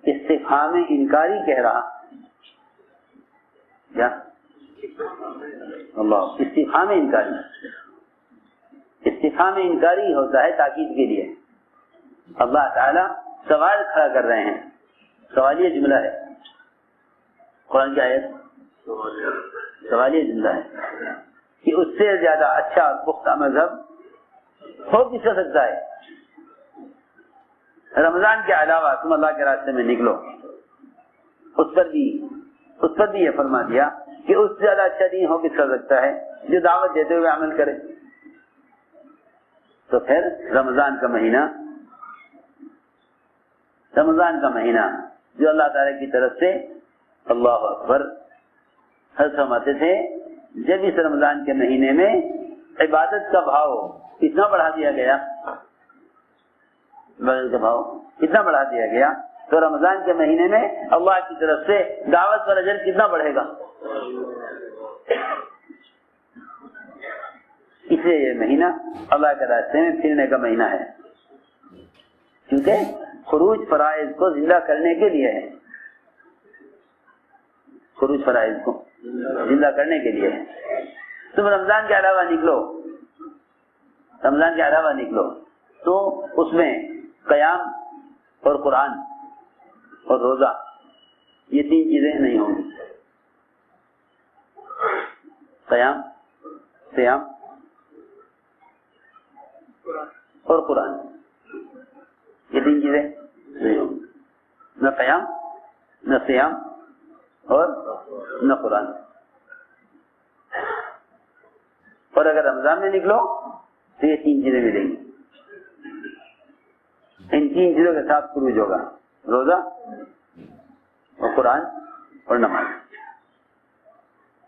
استفہام انکاری کہہ رہا، کیا اللہ استفہام انکاری ہوتا ہے تاکید کے لیے. اللہ تعالی سوال کھڑا کر رہے ہیں، سوالیہ جملہ ہے قرآن کی آیت، سوالیہ جملہ ہے کہ اس سے زیادہ اچھا پختہ مذہب ہو کس کا سکتا ہے. رمضان کے علاوہ تم اللہ کے راستے میں نکلو، اس پر بھی یہ فرما دیا کہ اس سے زیادہ اچھا دین ہو کس کا سکتا ہے جو دعوت دیتے ہوئے عمل کرے. تو پھر رمضان کا مہینہ جو اللہ تعالی کی طرف سے اللہ اکبر حضرت فرماتے تھے، جب اس رمضان کے مہینے میں عبادت کا بھاؤ اتنا بڑھا دیا گیا، اتنا بڑھا دیا گیا تو رمضان کے مہینے میں اللہ کی طرف سے دعوت پر اجر کتنا بڑھے گا. اس لیے یہ مہینہ اللہ کے راستے میں پھرنے کا مہینہ ہے، کیونکہ خروج فرائض کو زندہ کرنے کے لیے ہے، خروج فرائض کو زندہ کرنے کے لیے ہے. تم رمضان کے علاوہ نکلو تو اس میں قیام اور قرآن اور روزہ یہ تین چیزیں نہیں ہوں گی. قیام، صیام اور قرآن یہ تین چیزیں نہیں ہوں گی، نہ قیام نہ صیام اور نہ قرآن. اور اگر رمضان میں نکلو تو یہ تین چیزیں ملیں گی. ان تین چیزوں کے ساتھ خروج ہوگا، روزہ اور قرآن اور نماز.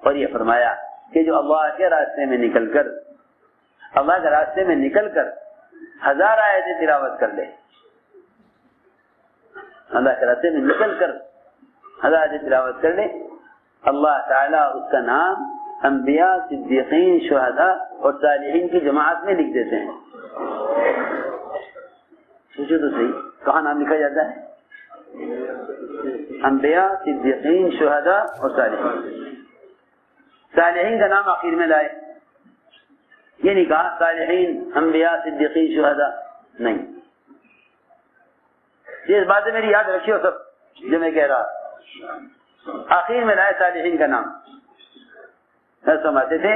اور یہ فرمایا کہ جو اللہ کے راستے میں نکل کر 1000 آیتیں تلاوت کر لے، اللہ کے راستے میں نکل کر 1000 آیتیں تلاوت کر لے، اللہ تعالیٰ اس کا نام انبیاء، صدیقین، شہداء اور صالحین کی جماعت میں لکھ دیتے ہیں. سوچو تو صحیح، کہاں نام لکھا جاتا ہے؟ انبیاء، صدیقین، شہداء اور صالحین. صالحین کا نام آخر میں لائے، یہ نہیں کہا صالحین انبیاء صدیقین شہداء نہیں. یہ باتیں میری یاد رکھیے سب جو میں کہہ رہا. آخر میں لائے صالحین کا نام. سمجھتے تھے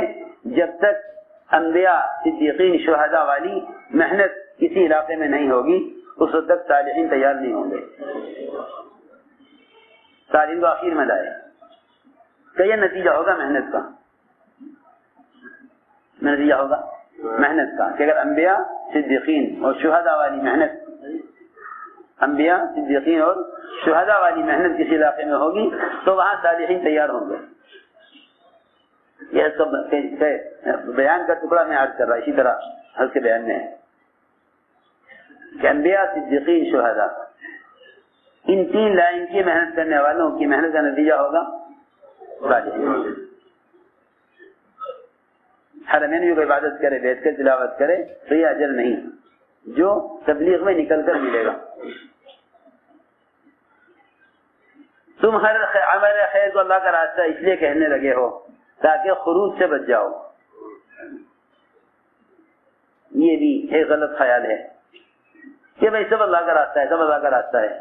جب تک انبیاء صدیقین شہداء والی محنت کسی علاقے میں نہیں ہوگی اس وقت تک صالحین تیار نہیں ہوں گے. صالحین کو آخر میں لائے کہ یہ نتیجہ ہوگا محنت کا. نتیجہ ہوگا محنت کا کہ اگر انبیاء صدیقین اور شہداء والی محنت انبیاء صدیقین اور شہداء والی محنت کسی علاقے میں ہوگی تو وہاں صالحین تیار ہوں گے. یہ سب بیان کا ٹکڑا میں عرض کر رہا. اسی طرح حج کے بیان میں ہے کہ انبیاء صدیقین شہداء ان 3 لائن کی محنت کرنے والوں کی محنت کا نتیجہ ہوگا صالحین. حرمین بھی کوئی عبادت کرے بیٹھ کر تلاوت کرے تو یہ اجر نہیں جو تبلیغ میں نکل کر ملے گا. تم ہر عمل خیر کو اللہ کا راستہ اس لیے کہنے لگے ہو تاکہ خروج سے بچ جاؤ. یہ بھی ایک غلط خیال ہے کہ بھائی سب اللہ کا راستہ ہے, سب اللہ کا راستہ ہے,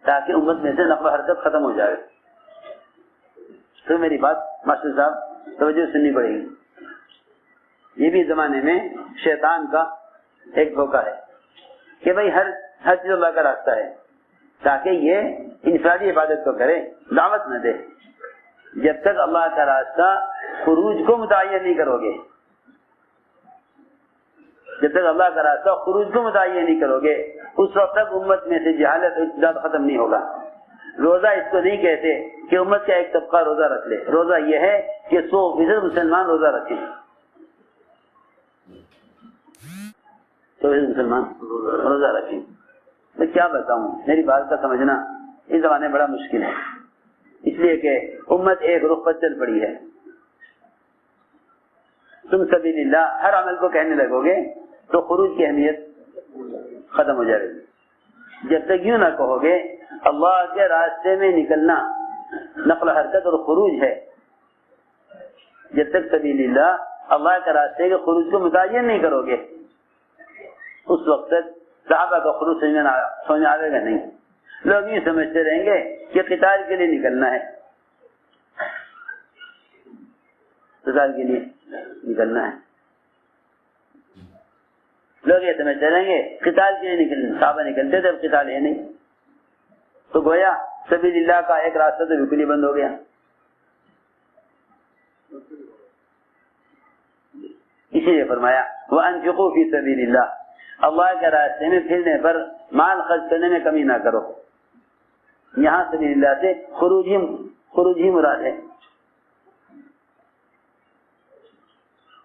تاکہ امت میں سے نقل و حرکت ختم ہو جائے. تو میری بات ماسٹر صاحب توجہ سننی پڑے گی. یہ بھی زمانے میں شیطان کا ایک دھوکہ ہے کہ بھائی ہر چیز اللہ کا راستہ ہے, تاکہ یہ انفرادی عبادت کو کرے, دعوت نہ دے. جب تک اللہ کا راستہ خروج کو متعین نہیں کرو گے, جب تک اللہ کا راستہ خروج کو متعین نہیں کرو گے اس وقت تک امت میں سے جہالت اور ارتداد ختم نہیں ہوگا. روزہ اس کو نہیں کہتے کہ امت کا ایک طبقہ روزہ رکھ لے. روزہ یہ ہے کہ 100% مسلمان روزہ رکھیں. مسلمان روزہ رکھیں. میں کیا بتاؤں, میری بات کا سمجھنا اس زمانے بڑا مشکل ہے, اس لیے کہ امت ایک رخ پر چل پڑی ہے. تم سبیل اللہ ہر عمل کو کہنے لگو گے تو خروج کی اہمیت ختم ہو جائے گی. جب تک یوں نہ کہو گے اللہ کے راستے میں نکلنا نقل حرکت اور خروج ہے, جب تک سبیل اللہ اللہ کے راستے کے خروج کو متعین نہیں کرو گے اس وقت تک صحابہ کا خروج سمجھ آئے گا نہیں. لوگ یہ سمجھتے رہیں گے کہ قتال کے لیے نکلنا ہے, قتال کے لیے نکلنا ہے. لوگ یہ سمجھتے رہیں گے قتال کے لیے نکلنا, صحابہ نکلتے تھے اب قتال ہے نہیں, تو گویا سبیل اللہ کا ایک راستہ تو بالکل ہی بند ہو گیا. اسی لیے فرمایا وَأَنفِقُوا فِي سَبِيلِ اللَّهِ, اللہ کے راستے میں پھرنے پر مال خرچ کرنے میں کمی نہ کرو. یہاں سبیل اللہ سے خروج ہی مراد ہے.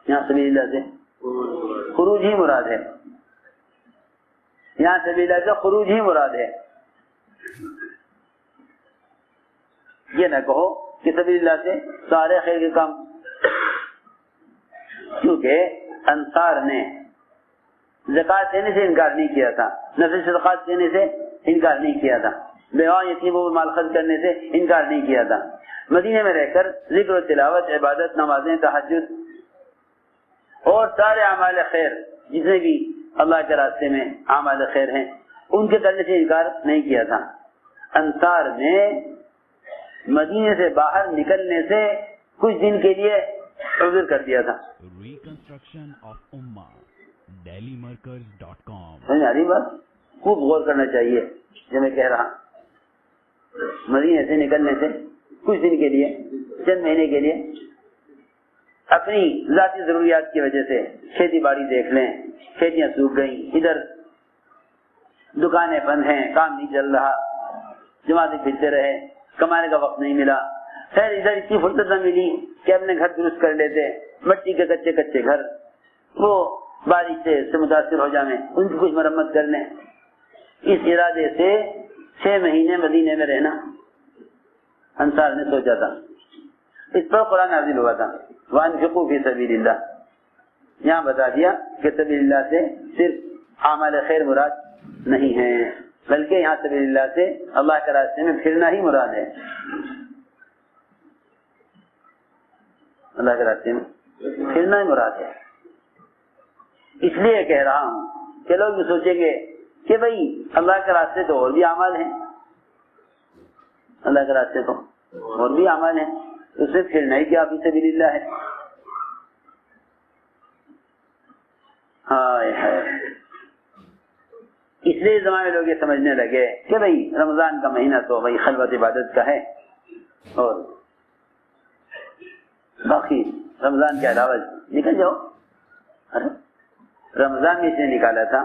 یہاں سبیل اللہ سے خروج ہی مراد ہے. یہاں سبیل اللہ سے خروج ہی مراد ہے. یہ نہ کہو کہ سبیل اللہ سے سارے خیر کے کام, کیونکہ انصار نے زکات دینے سے انکار نہیں کیا تھا, نفل صدقات دینے سے انکار نہیں کیا تھا, بیوہ یتیموں پر مال خرچ کرنے سے انکار نہیں کیا تھا. مدینے میں رہ کر ذکر و تلاوت, عبادت, نمازیں, تہجد اور سارے اعمال خیر جتنے بھی اللہ کے راستے میں اعمال خیر ہیں ان کے کرنے سے انکار نہیں کیا تھا. انصار نے مدینے سے باہر نکلنے سے کچھ دن کے لیے عذر کر دیا تھا. ریکنسٹرکشن آف امہ dailymarkers.com. سمجھ آ رہی بات؟ خوب غور کرنا چاہیے جو میں کہہ رہا. مدینے سے نکلنے سے کچھ دن کے لیے, چند مہینے کے لیے اپنی ذاتی ضروریات کی وجہ سے کھیتی باڑی دیکھ لیں, کھیتیاں سوکھ گئیں, ادھر دکانیں بند ہیں, کام نہیں چل رہا, جماعتیں پھرتے رہے, کمانے کا وقت نہیں ملا. خیر ادھر اتنی فرصت نہ ملی کہ اپنے گھر درست کر لیتے, مٹی کے کچے کچے گھر وہ بارش سے متاثر ہو جائیں, ان کی کچھ مرمت کر لیں. اس ارادے سے 6 مہینے مدینے میں رہنا انصار نے سوچا تھا. اس پر قرآن نازل ہوا تھا وَأَنفِقُوا فِي سَبِيلِ اللَّهِ. یہاں بتا دیا کہ سبیل اللہ سے صرف اعمال خیر مراد نہیں ہے, بلکہ یہاں سبیل اللہ سے اللہ کے راستے میں پھرنا ہی مراد ہے. اللہ کے راستے میں پھرنا ہی مراد ہے. اس لیے کہہ رہا ہوں کہ لوگ بھی سوچیں گے کہ بھئی اللہ کے راستے تو اور بھی اعمال ہیں، اللہ کے راستے تو اور بھی اعمال ہیں، اس سے پھر نہیں کیا فی سبیل اللہ ہے. اس لیے زمانے لوگ یہ سمجھنے لگے کہ بھئی رمضان کا مہینہ تو بھئی خلوت عبادت کا ہے، اور باقی رمضان کے علاوہ نکل جاؤ. رمضان میں اس نے نکالا تھا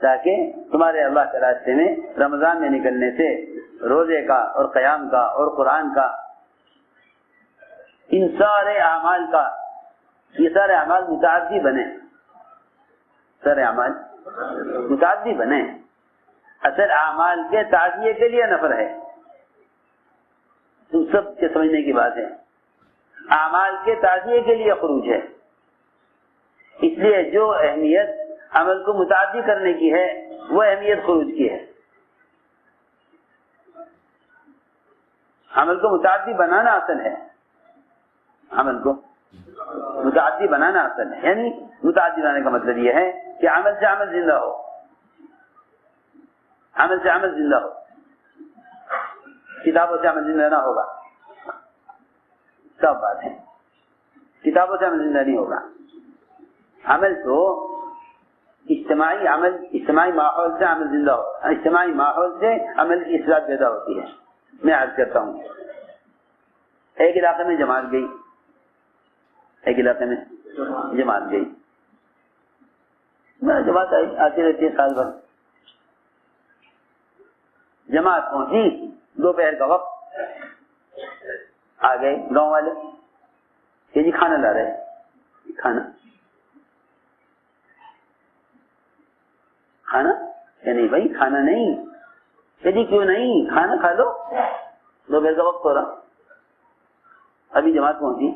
تاکہ تمہارے اللہ کے راستے میں رمضان میں نکلنے سے روزے کا اور قیام کا اور قرآن کا، ان سارے اعمال کا، یہ سارے اعمال متعدی بنے، سارے اعمال متعدی بنے. اصل اعمال کے تعدیے کے لیے نفر ہے، تم سب کے سمجھنے کی بات ہے. اعمال کے تعدیے کے لیے خروج ہے. اس لیے جو اہمیت عمل کو متعدی کرنے کی ہے وہ اہمیت خروج کی ہے. عمل کو متعدی بنانا اصل ہے، عمل کو متعدی بنانا اصل ہے. یعنی متعدی بنانے کا مطلب یہ ہے کہ عمل سے عمل زندہ ہو، عمل سے عمل زندہ ہو. کتابوں سے عمل زندہ نہ ہوگا، سب بات ہے، کتابوں سے عمل زندہ نہیں ہوگا. عمل تو اجتماعی عمل، اجتماعی ماحول سے عمل زندہ ہو، اجتماعی ماحول سے عمل کی اصلاح پیدا ہوتی ہے. میں عرض کرتا ہوں، ایک علاقے میں جماعت گئی، ایک علاقے میں جماعت گئی، جماعت آتی رہتی ہے سال بھر. جماعت پہنچی دوپہر کا وقت، آ گئے گاؤں والے کہ جی کھانا لا رہے. کھانا کہ نہیں بھائی کھانا نہیں. کہ جی کیوں نہیں، کھانا کھا لو، دوپہر کا وقت ہو رہا. ابھی جماعت پہنچی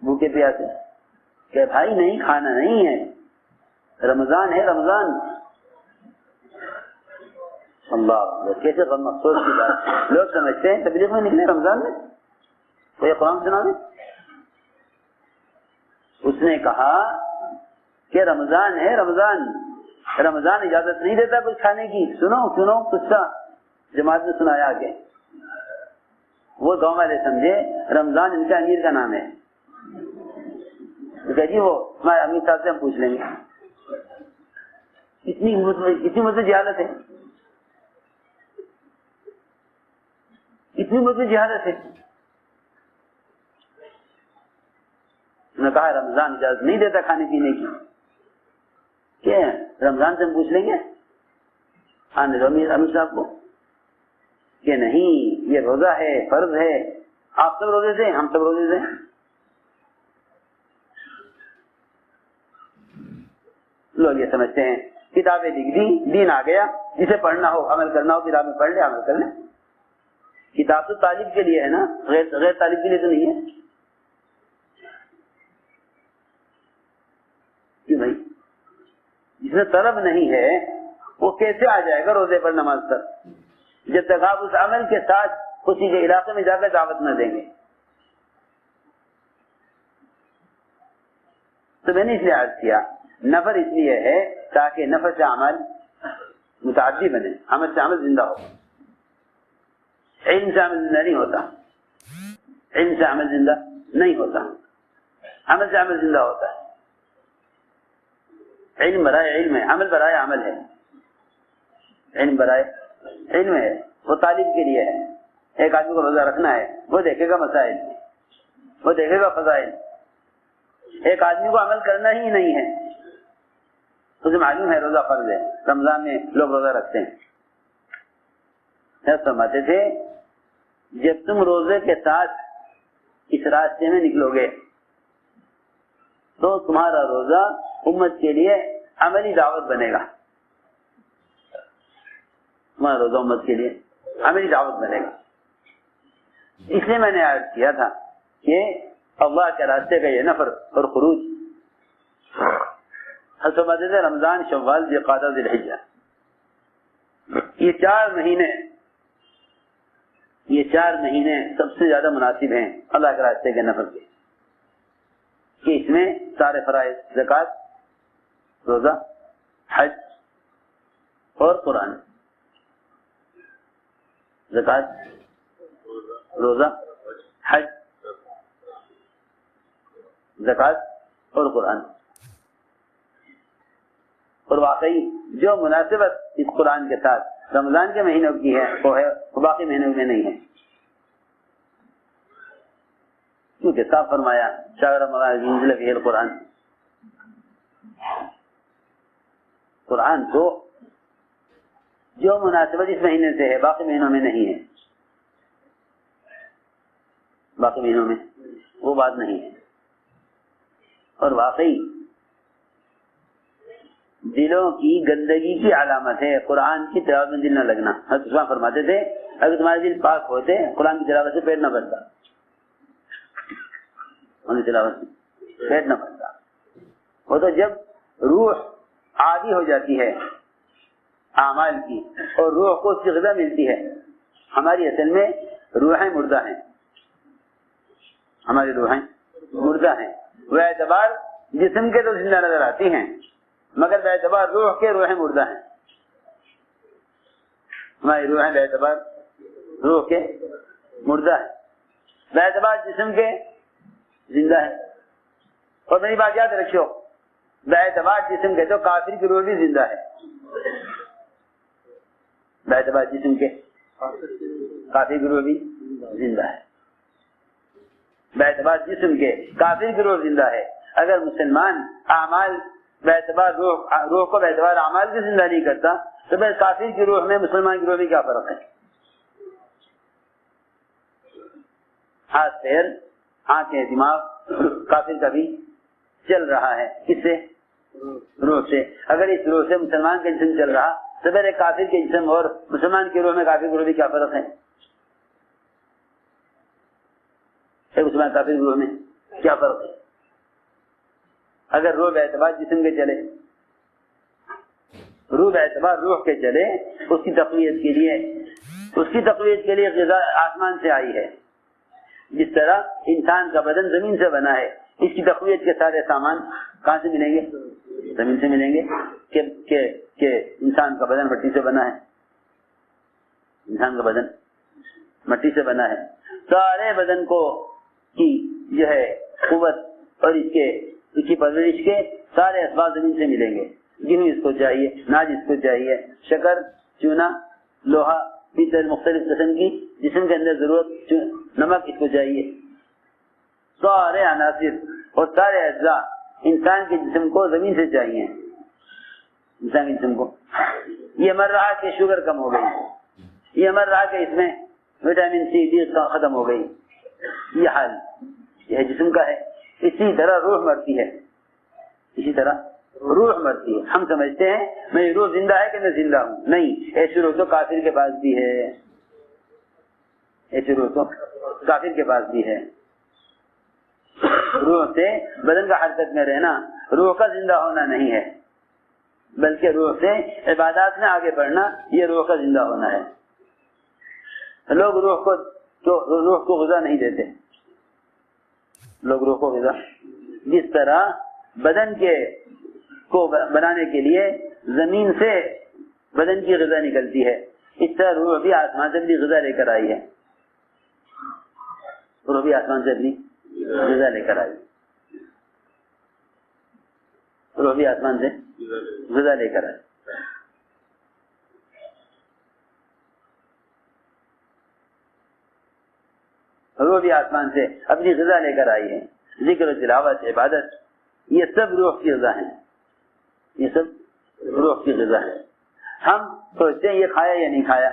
بھوکے پیاسے، کہ بھائی نہیں کھانا نہیں ہے، رمضان ہے رمضان. اللہ کیسے غم افسوس کی بات. لوگ سمجھتے ہیں تبلیغ میں نکلے رمضان میں کوئی قرآن سنا دے. اس نے کہا کہ رمضان ہے رمضان، رمضان اجازت نہیں دیتا کچھ کھانے کی. سنو قصہ جماعت نے سنایا آگے. وہ گاؤں والے سمجھے رمضان ان کے امیر کا نام ہے. جی وہ ہمارے امیر صاحب سے ہم پوچھ لیں گے. اتنی مجھے جہالت ہے، اتنی مجھے جہالت ہے. انہوں نے کہا رمضان اجازت نہیں دیتا کھانے پینے کی. کہ رمضان سے ہم پوچھ لیں گے امیر صاحب کو کہ نہیں یہ روزہ ہے، فرض ہے. آپ سب روزے سے، ہم سب روزے سے. لوگ یہ سمجھتے ہیں کتابیں لکھ دی، دین آ گیا، جسے پڑھنا ہو عمل کرنا ہو کتاب میں پڑھ لے، عمل کر لیں. کتاب تو طالب کے لیے ہے نا، غیر طالب کے لیے تو نہیں ہے. کیوں بھائی جس میں طلب نہیں ہے وہ کیسے آ جائے گا روزے پر نماز پر، جب تک آپ اس عمل کے ساتھ کسی کے علاقے میں جا کر دعوت نہ دیں گے. تو میں نے اس لیے عرض کیا نفر اس لیے ہے تاکہ نفر سے عمل متعدی بنے، عمل سے عمل زندہ ہو. علم سے عمل زندہ نہیں ہوتا، علم سے عمل زندہ نہیں ہوتا، عمل سے عمل زندہ ہوتا ہے. علم برائے علم ہے، عمل برائے عمل ہے. علم برائے علم ہے، وہ طالب کے لیے ہے. ایک آدمی کو روزہ رکھنا ہے، وہ دیکھے گا مسائل، وہ دیکھے گا فضائل. ایک آدمی کو عمل کرنا ہی نہیں ہے، تجھے معلوم ہے روزہ فرض ہے، رمضان میں لوگ روزہ رکھتے ہیں. فرماتے تھے جب تم روزے کے ساتھ اس راستے میں نکلو گے تو تمہارا روزہ امت کے لیے عملی دعوت بنے گا. تمہارا روزہ امت کے لیے عملی دعوت بنے گا. اس لیے میں نے عرض کیا تھا کہ اللہ کے راستے کا یہ نفر اور خروج فرماتے تھے رمضان، شوال، ذوالقعدہ، ذوالحجہ، یہ چار مہینے سب سے زیادہ مناسب ہیں اللہ کے راستے کے نفر کے، کہ اس میں سارے فرائض، زکوٰۃ، روزہ، حج اور قرآن، زکات، روزہ، حج، زکات اور قرآن. اور واقعی جو مناسبت اس قرآن کے ساتھ رمضان کے مہینوں کی ہے وہ ہے، وہ باقی مہینوں میں نہیں ہے. کیونکہ صاف فرمایا شہر رمضان الذی انزل فیہ القرآن، قرآن تو جو مناسبت اس مہینے سے ہے باقی مہینوں میں نہیں ہے، باقی مہینوں میں وہ بات نہیں ہے. اور واقعی دلوں کی گندگی کی علامت ہے قرآن کی تلاوت میں دل نہ لگنا. حضرت عثمان فرماتے تھے اگر تمہارے دل پاک ہوتے قرآن کی تلاوت سے پیٹ نہ بھرتا، تلاوت سے پیٹ نہ بھرتا. وہ تو جب روح عادی ہو جاتی ہے اعمال کی اور روح کو اس کی غذا ملتی ہے. ہماری اصل میں روحیں مردہ ہیں، ہماری روحیں مردہ ہیں. وہ اعتبار جسم کے تو زندہ نظر آتی ہیں مگر بے اعتبار روح کے روحیں مردہ ہیں. ہماری روحیں بے اعتبار روح کے مردہ ہیں، بے اعتبار جسم کے زندہ ہے. اور میری بات یاد رکھو، بے اعتبار جسم کے تو کافر کی روح بھی زندہ ہے. بے اعتبار جسم کے کافر کی روح بھی زندہ ہے. بے اعتبار جسم کے کافر کی روح زندہ ہے. اگر مسلمان اعمال بے اعتبار روح کو بے اعتبار اعمال بھی زندہ نہیں کرتا تو پھر کافر کی روح میں مسلمان کی روح میں کیا فرق ہے؟ ہاتھ پیر آنکھیں دماغ کافر کا بھی چل رہا ہے. کس سے؟ روح سے. اگر اس روح سے مسلمان کا جسم چل رہا تو پھر ایک کافر کے جسم اور مسلمان کی روح میں کافر کی روح میں کیا فرق ہے؟ ایک مسلمان کافر کی روح میں کیا فرق ہے؟ اگر روح بے اعتبار جسم کے چلے، روح بے اعتبار روح کے چلے، اس کی تقویت کے لیے غذا آسمان سے آئی ہے. جس طرح انسان کا بدن زمین سے بنا ہے، اس کی تقویت کے سارے سامان کہاں سے ملیں گے؟ زمین سے ملیں گے. کہ انسان کا بدن مٹی سے بنا ہے، انسان کا بدن مٹی سے بنا ہے. سارے بدن کو کی جو ہے قوت اور اس کی پرورش کے سارے اسباب زمین سے ملیں گے. گیہوں اس کو چاہیے، ناج اس کو چاہیے، شکر، چونا، لوہا، پیتل، مختلف قسم کی جسم کے اندر ضرورت، نمک اس کو چاہیے. سارے عناصر اور سارے اجزاء انسان کے جسم کو زمین سے چاہیے. انسان کے جسم کو یہ مر رہا کہ شوگر کم ہو گئی، یہ مر رہا کہ اس میں وٹامن سی ڈی ختم ہو گئی. یہ حال یہ جسم کا ہے. اسی طرح روح مرتی ہے، اسی طرح روح مرتی ہے. ہم سمجھتے ہیں میں روح زندہ ہے کہ میں زندہ ہوں. نہیں، ایسی روح تو کافر کے پاس بھی ہے، ایسی روح تو کافر کے پاس بھی ہے. روح سے بدن کا حرکت میں رہنا روح کا زندہ ہونا نہیں ہے، بلکہ روح سے عبادات میں آگے بڑھنا یہ روح کا زندہ ہونا ہے. لوگ روح کو غذا نہیں دیتے. لوگ روح کو غذا، جس طرح بدن کے کو بنانے کے لیے زمین سے بدن کی غذا نکلتی ہے، اس طرح روح بھی آسمان سے اپنی غذا لے کر آئی ہے. روح بھی آسمان سے اپنی غذا لے کر آئی، روح بھی آسمان سے غذا لے کر آئی. روح بھی آسمان سے اپنی غذا لے کر آئی ہے. ذکر و تلاوت، عبادت، یہ سب روح کی غذا ہے، یہ سب روح کی غذا ہے. ہم سوچتے ہیں یہ کھایا یا نہیں کھایا.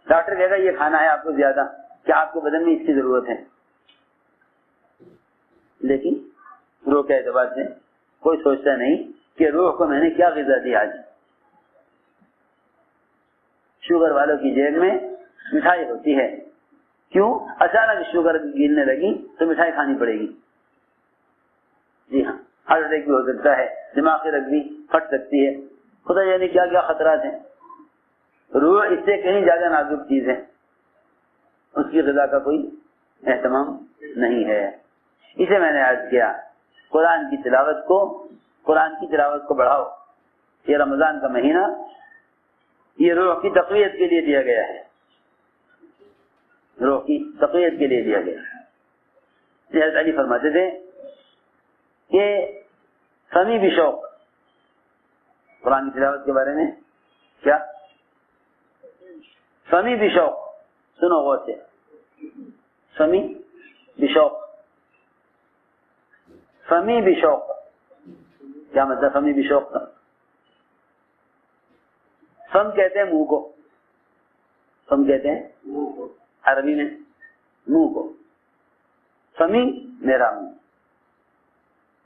ڈاکٹر کہے گا یہ کھانا ہے آپ کو زیادہ، کیا آپ کو بدن میں اس کی ضرورت ہے؟ لیکن روح کے اعتبار سے کوئی سوچتا نہیں کہ روح کو میں نے کیا غذا دی. آج شوگر والوں کی جیب میں مٹھائی ہوتی ہے. کیوں؟ اچانک شوگر گرنے لگی تو مٹھائی کھانی پڑے گی. جی ہاں، ہارٹ اٹیک بھی ہو سکتا ہے، دماغی رگ بھی پھٹ سکتی ہے، خدا جانے کیا کیا خطرات ہیں. روح اس سے کہیں زیادہ نازک چیز ہے، اس کی غذا کا کوئی اہتمام نہیں ہے. اسے میں نے عرض کیا قرآن کی تلاوت کو بڑھاؤ. یہ رمضان کا مہینہ یہ روح کی تقویت کے لیے دیا گیا ہے، روح کی تقویت کے لیے دیا گیا ہے۔ حضرت علی فرماتے تھے کہ فمی بشوق، قرآن کی تلاوت کے بارے میں کیا فمی بشوق، سنو غور سے، فمی بشوق، فمی بشوق کیا مطلب فمی بشوق کا؟ فم کہتے ہیں منہ کو، فم کہتے ہیں عربی میں منہ کو، فمی میرا منہ،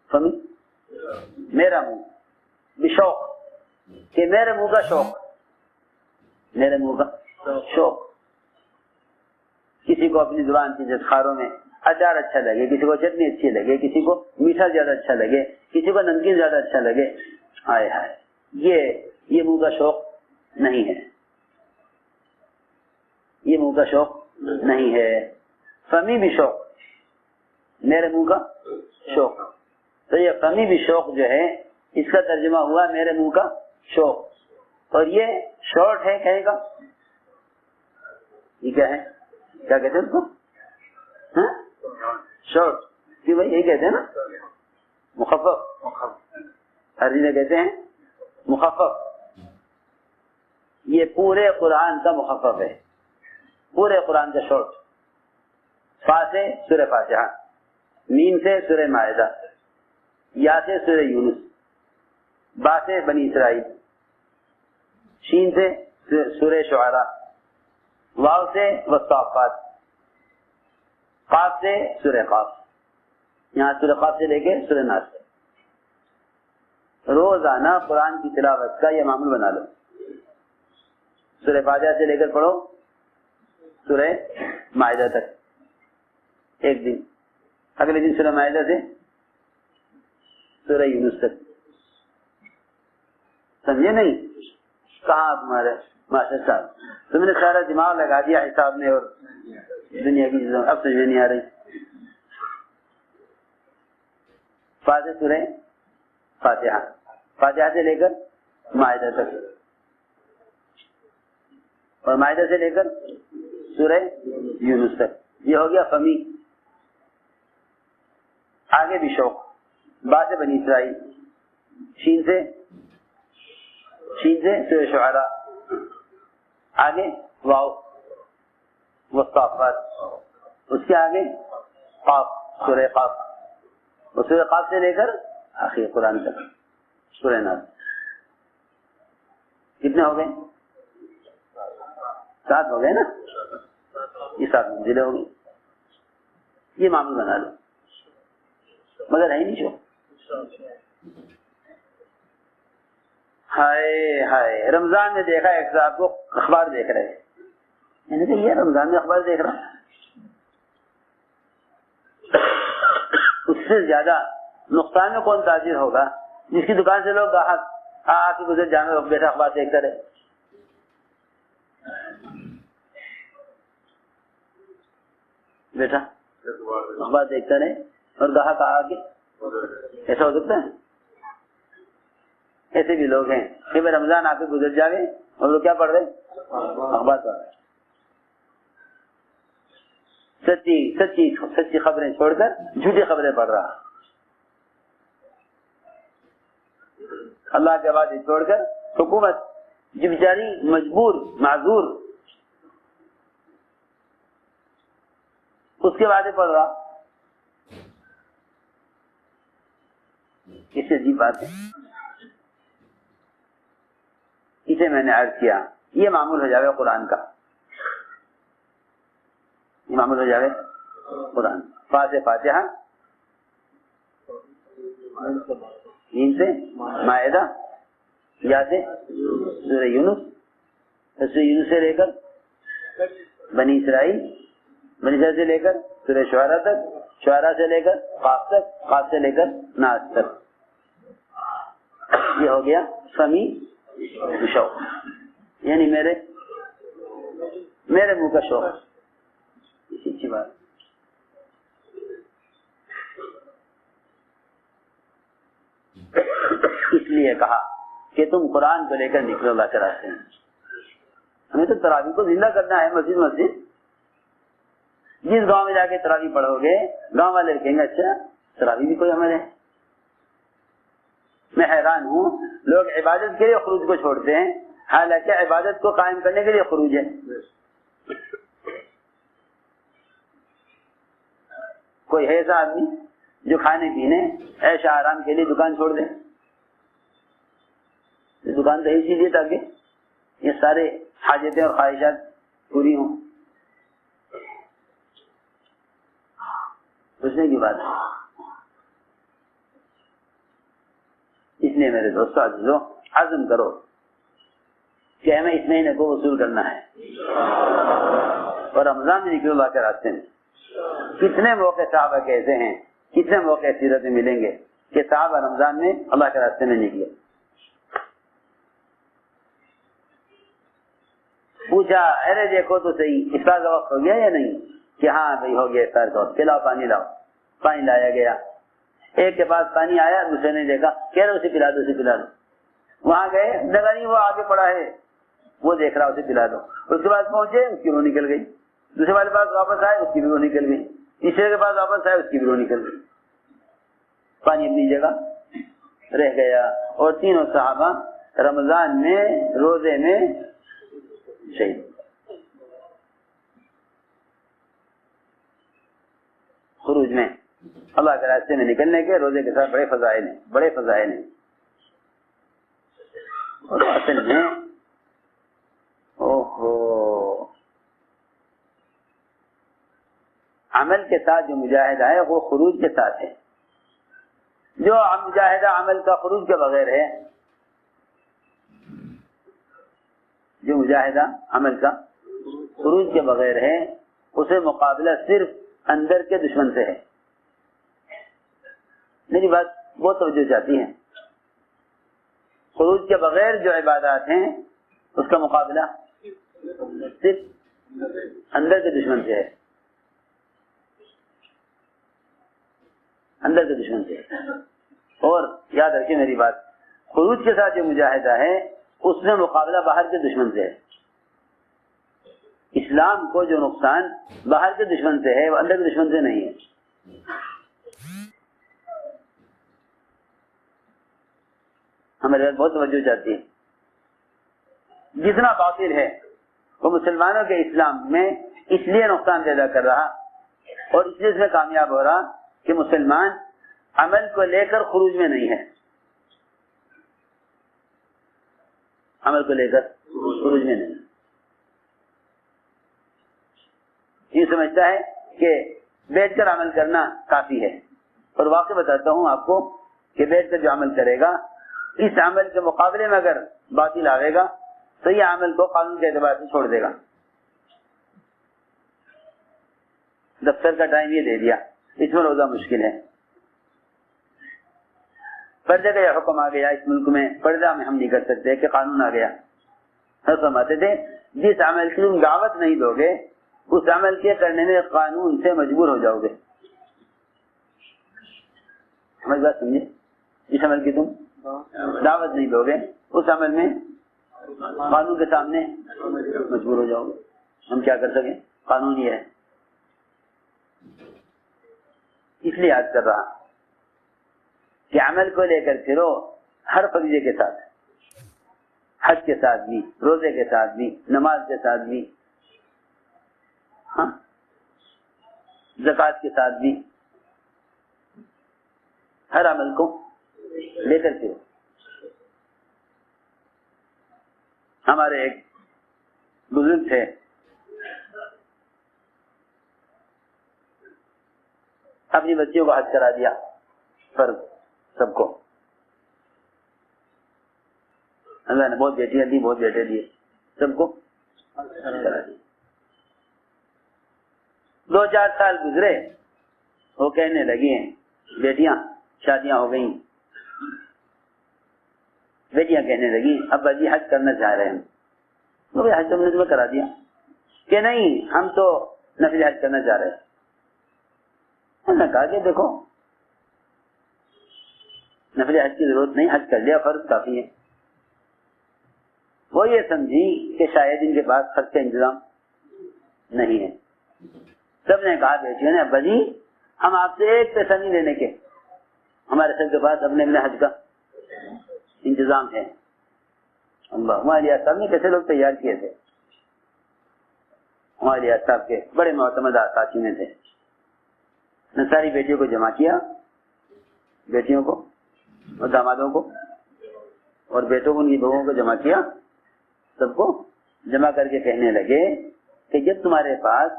فمی میرا منہ، بشوق کہ میرے منہ کا شوق، میرے منہ کا شوق۔ کسی کو اپنی زبان کی جذخاروں میں اچار اچھا لگے، کسی کو چٹنی اچھی لگے، کسی کو میٹھا زیادہ اچھا لگے، کسی کو نمکین زیادہ اچھا لگے، ہائے ہائے، یہ منہ کا شوق نہیں ہے، یہ منہ کا شوق نہیں ہے۔ فمی بھی شوق، میرے منہ کا شوق، تو یہ فمی بھی شوق جو ہے اس کا ترجمہ ہوا میرے منہ کا شوق، اور یہ شارٹ ہے کہے گا، یہ کیا ہے، کیا کہتے ہیں اس کو؟ شارٹ، کہ بھائی یہی کہتے ہیں نا، مخفف، عربی میں کہتے ہیں مخفف، یہ پورے قرآن کا مخفف ہے، پورے قرآن کا شارٹ۔ فا سے سورہ فاتحہ، میم سے سورہ مائدہ، یا سے سورہ یونس، با سے بنی اسرائیل، شین سے سورہ شعراء، واو سے والصافات، قاف سے سورہ قاف، یہاں سورہ قاف سے لے کے سورہ ناس۔ روزانہ قرآن کی تلاوت کا یہ معمول بنا لو، سورہ فاتحہ سے لے کر پڑھو سورہ مائدہ تک ایک دن، اگلے دن سورہ مائدہ سے سورہ یونس تک، سمجھے نہیں؟ کہاں تمہارے ماسٹر صاحب، تم نے سارا دماغ لگا دیا حساب میں اور دنیا کی چیزوں، اب سمجھ میں نہیں آ رہی۔ فاتحہ سورہ فاتحہ، فاتحہ سے لے کر مائدہ تک، اور مائدہ سے لے کر سورہ یونس تک، یہ ہو گیا فمی۔ آگے بھی شوق، با سے بنی اسرائیل، شین سے سورہ شعراء، آگے واو والصافات، اس کے آگے قاف، سورہ قاف، اور سورہ قاف سے لے کر آخر قرآن تک سورہ ناس۔ کتنے ہو گئے؟ 7 ہو گئے نا، یہ 7 منزلیں ہو گئی، یہ معمول بنا لو، مگر ہے نہیں شو۔ ہائے ہائے، رمضان میں دیکھا ایک صاحب کو اخبار دیکھ رہے ہیں، میں نے کہا یہ رمضان میں اخبار دیکھ رہا، اس سے زیادہ نقصان میں کون تاجر ہوگا جس کی دکان سے لوگ گاہک آ کے گزر جانے بیٹھا اخبار دیکھتا رہے۔ بیٹھا اخبار دیکھتا رہے اور گاہک آ کے، ایسا ہو سکتا ہے؟ ایسے بھی لوگ ہیں کہ میں رمضان آ کے گزر جاوے اور لوگ کیا پڑھ رہے؟ اخبار پڑھ رہے، سچی خبریں چھوڑ کر جھوٹی خبریں پڑھ رہا، اللہ کے وعدے چھوڑ کر حکومت جو بیچاری مجبور معذور اس کے وعدے پڑھ رہا، اس سے عجیب بات ہے۔ اسے میں نے عرض کیا یہ معمول ہو جاوے قرآن کا، یہ معمول ہو جاوے قرآن، فا سے فاتحہ، میم سے مائدہ، یا سے سورہ یونس، سورہ یونس سے لے کر بنی اسرائیل، بنی اسرائیل سے لے کر سورہ شعراء تک، شعراء سے لے کر قاف تک، قاف سے لے کر ناس تک، یہ ہو گیا سمی شوق، یعنی میرے منہ کا شوق، اچھی بات۔ اس لیے کہا کہ تم قرآن کو لے کر نکلو اللہ کے راستے میں. ہمیں تو تراویح کو زندہ کرنا ہے مسجد مسجد. جس گاؤں میں جا کے تراویح پڑھو گے گاؤں والے کہیں گے اچھا تراویح بھی کوئی عمل ہے. میں حیران ہوں لوگ عبادت کے لیے خروج کو چھوڑتے ہیں حالانکہ عبادت کو قائم کرنے کے لیے خروج ہے. کوئی ہے ایسا آدمی جو کھانے پینے عیش آرام کے لیے دکان چھوڑ دے؟ دکان تو اسی لیے تاکہ یہ سارے حاجتیں اور خواہشات پوری ہوں. سوچنے کی بات ہے. اس لیے میرے دوستو عزیزو عزم کرو کہ ہمیں اس مہینے کو وصول کرنا ہے اور رمضان میں نکلو اللہ کے راستے میں. کتنے موقع صحابہ کے ایسے ہیں, کتنے موقع سیرت میں ملیں گے کہ صحابہ رمضان میں اللہ کے راستے میں نکلے. پوچھا ارے دیکھو تو صحیح افطار کا وقت ہو گیا یا نہیں؟ کہ ہاں بھائی ہو گیا افطار کا وقت, پلاؤ پانی لاؤ. پانی لایا گیا, ایک کے پاس پانی آیا دوسرے نے دیکھا کہہ رہے اسے پلا دو اسے پلا دو. وہاں گئے جگہ نہیں وہ آگے پڑا ہے وہ دیکھ رہا اسے پلا دو. اس کے بعد پہنچے اس کی روح نکل گئی. دوسرے والے پاس واپس آئے اس کی بھی روح نکل گئی. تیسرے کے پاس واپس آئے اس کی بھی روح نکل گئی. پانی اپنی جگہ رہ گیا. اور تینوں صحابہ رمضان میں روزے میں شہید. خروج میں اللہ کے راستے میں نکلنے کے روزے کے ساتھ بڑے فضائل ہیں, بڑے فضائل ہیں. اور اصل میں عمل کے ساتھ جو مجاہدہ ہے وہ خروج کے ساتھ ہے. جو مجاہدہ عمل کا خروج کے بغیر ہے, جو مجاہدہ عمل کا خروج کے بغیر ہے اسے مقابلہ صرف اندر کے دشمن سے ہے. میری بات بہت توجہ چاہتی ہے. خروج کے بغیر جو عبادات ہیں اس کا مقابلہ صرف اندر کے دشمن سے ہے, اندر کے دشمن سے ہے. اور یاد رکھیں میری بات, خروج کے ساتھ جو مجاہدہ ہے اس میں مقابلہ باہر کے دشمن سے ہے. اسلام کو جو نقصان باہر کے دشمن سے ہے وہ اندر کے دشمن سے نہیں ہے. ہمارے بہت توجہ چاہتی ہے. جتنا باطل ہے وہ مسلمانوں کے اسلام میں اس لیے نقصان پیدا کر رہا اور اس لیے اس میں کامیاب ہو رہا کہ مسلمان عمل کو لے کر خروج میں نہیں ہے, عمل کو لے کر خروج میں نہیں. یہ سمجھتا ہے کہ بیٹھ کر عمل کرنا کافی ہے. اور واقع بتاتا ہوں آپ کو کہ بیٹھ کر جو عمل کرے گا اس عمل کے مقابلے میں اگر باطل آئے گا تو یہ عمل کو قانون کے اعتبار سے چھوڑ دے گا. دفتر کا ٹائم یہ دے دیا, اس میں روزہ مشکل ہے. پردے کا یہ حکم آ گیا اس ملک میں, پردہ میں ہم نہیں کر سکتے کہ قانون آ گیا. فرماتے تھے جس عمل کی تم دعوت نہیں دو گے اس عمل کے کرنے میں قانون سے مجبور ہو جاؤ گے. ہماری بات سمجھے, جس عمل کی تم دعوت نہیں دو گے اس عمل میں قانون کے سامنے مجبور ہو جاؤ گے. ہم کیا کر سکیں, قانون یہ ہے. اس لیے یاد کر رہا کہ عمل کو لے کر پھرو ہر فریضے کے ساتھ, حج کے ساتھ بھی, روزے کے ساتھ بھی, نماز کے ساتھ بھی, ہاں زکوٰۃ کے ساتھ بھی, ہر عمل کو لے کر پھرو. ہمارے ایک بزرگ تھے, اپنی بچیوں کو حج کرا دیا, فرض سب کو. اللہ نے بہت بیٹیاں دی, بہت بیٹے دیے, سب کو کرا دیا. 2-4 سال گزرے, وہ کہنے لگی ہیں بیٹیاں شادیاں ہو گئی, بیٹیاں کہنے لگی ابا جی حج کرنا چاہ رہے ہیں. تو حج تم نے تمہیں کرا دیا کہ نہیں, ہم تو نفل حج کرنا چاہ رہے ہیں. میں نے کہا کہ دیکھو نفل حج کی ضرورت نہیں, حج کر لیا فرض کافی ہے. وہ یہ سمجھی کہ شاید ان کے پاس خرچ کا انتظام نہیں ہے. سب نے کہا بیٹیوں نے ابا جی ہم آپ سے ایک پیسہ نہیں لینے کے, ہمارے سب کے پاس اپنے حج کا انتظام ہے. ہمارے صاحب نے کیسے لوگ تیار کیے تھے, ہمارے صاحب کے بڑے معتمد ساتھی میں تھے. نے ساری بیٹیوں کو جمع کیا, بیٹیوں کو اور دامادوں کو اور بیٹوں کو ان کی بہوؤں کو جمع کیا, سب کو جمع کر کے کہنے لگے کہ جب تمہارے پاس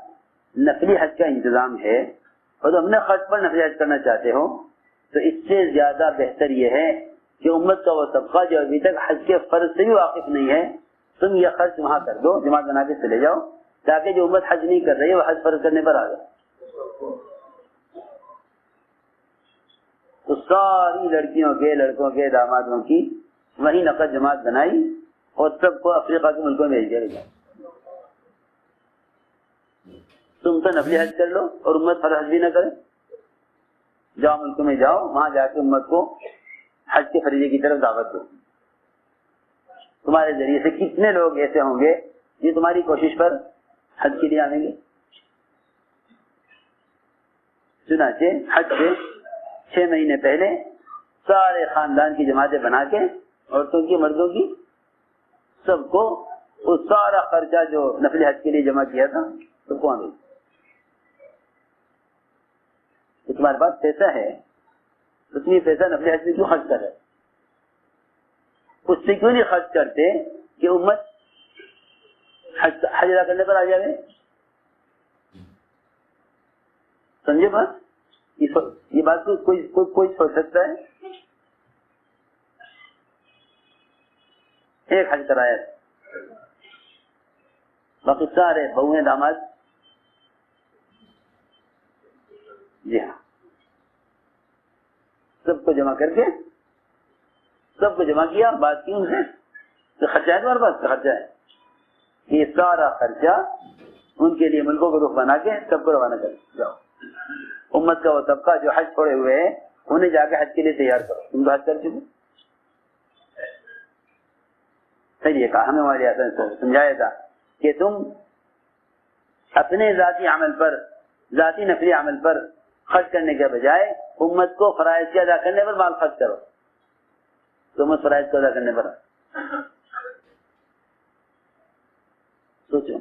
نفلی حج کا انتظام ہے اور تم اپنے خرچ پر نفلی حج کرنا چاہتے ہو تو اس سے زیادہ بہتر یہ ہے کہ امت کا وہ طبقہ جو ابھی تک حج کے فرض سے بھی واقف نہیں ہے, تم یہ خرچ وہاں کر دو, جماعت بنا کے چلے جاؤ, تاکہ جو امت حج نہیں کر رہی ہے وہ حج فرض کرنے پر آ جائے. تو ساری لڑکیوں کے لڑکوں کے دامادوں کی وہی نقد جماعت بنائی اور سب کو افریقہ کے ملکوں میں بھیج دیا. تم تو نفلی حج کر لو اور امت فرض حج بھی نہ کرے, جاؤ ملکوں میں جاؤ, وہاں جا کے امت کو حج کے فریضے کی طرف دعوت دو. تمہارے ذریعے سے کتنے لوگ ایسے ہوں گے جو تمہاری کوشش پر حج کے لیے آئیں گے. چنانچہ حج سے 6 مہینے پہلے سارے خاندان کی جماعتیں بنا کے عورتوں کی مردوں کی سب کو وہ سارا خرچہ جو نفل حج کے لیے جمع کیا تھا سب کو آنے. تو تمہارے پاس پیسہ ہے, اس میں پیسہ نفل حج میں کیوں خرچ کر رہے, اس سے کیوں نہیں خرچ کرتے کہ امت حج ادا کرنے پر آ جائے. سمجھے بات, یہ بات کو کوئی سوچ سکتا ہے. ایک حج کرایا, باقی سارے بہویں داماد, جی ہاں, سب کو جمع کر کے سب کو جمع کیا. بات کی ان سے تو خرچہ ہے تمہارے پاس, خرچہ ہے, یہ سارا خرچہ ان کے لیے ملکوں کو رخ بنا کے سب کو روانہ کر جاؤ. امت کا وہ طبقہ جو حج چھوڑے ہوئے ہیں انہیں جا کے حج کے لیے تیار کرو. تم تو حج کر چکے. پھر یہ کہا ہمیں ہمارے آسان سمجھایا تھا کہ تم اپنے ذاتی عمل پر, ذاتی نفلی عمل پر خرچ کرنے کے بجائے امت کو فرائض کے ادا کرنے پر مال خرچ کرو. تو امت فرائض کو ادا کرنے پر سوچو.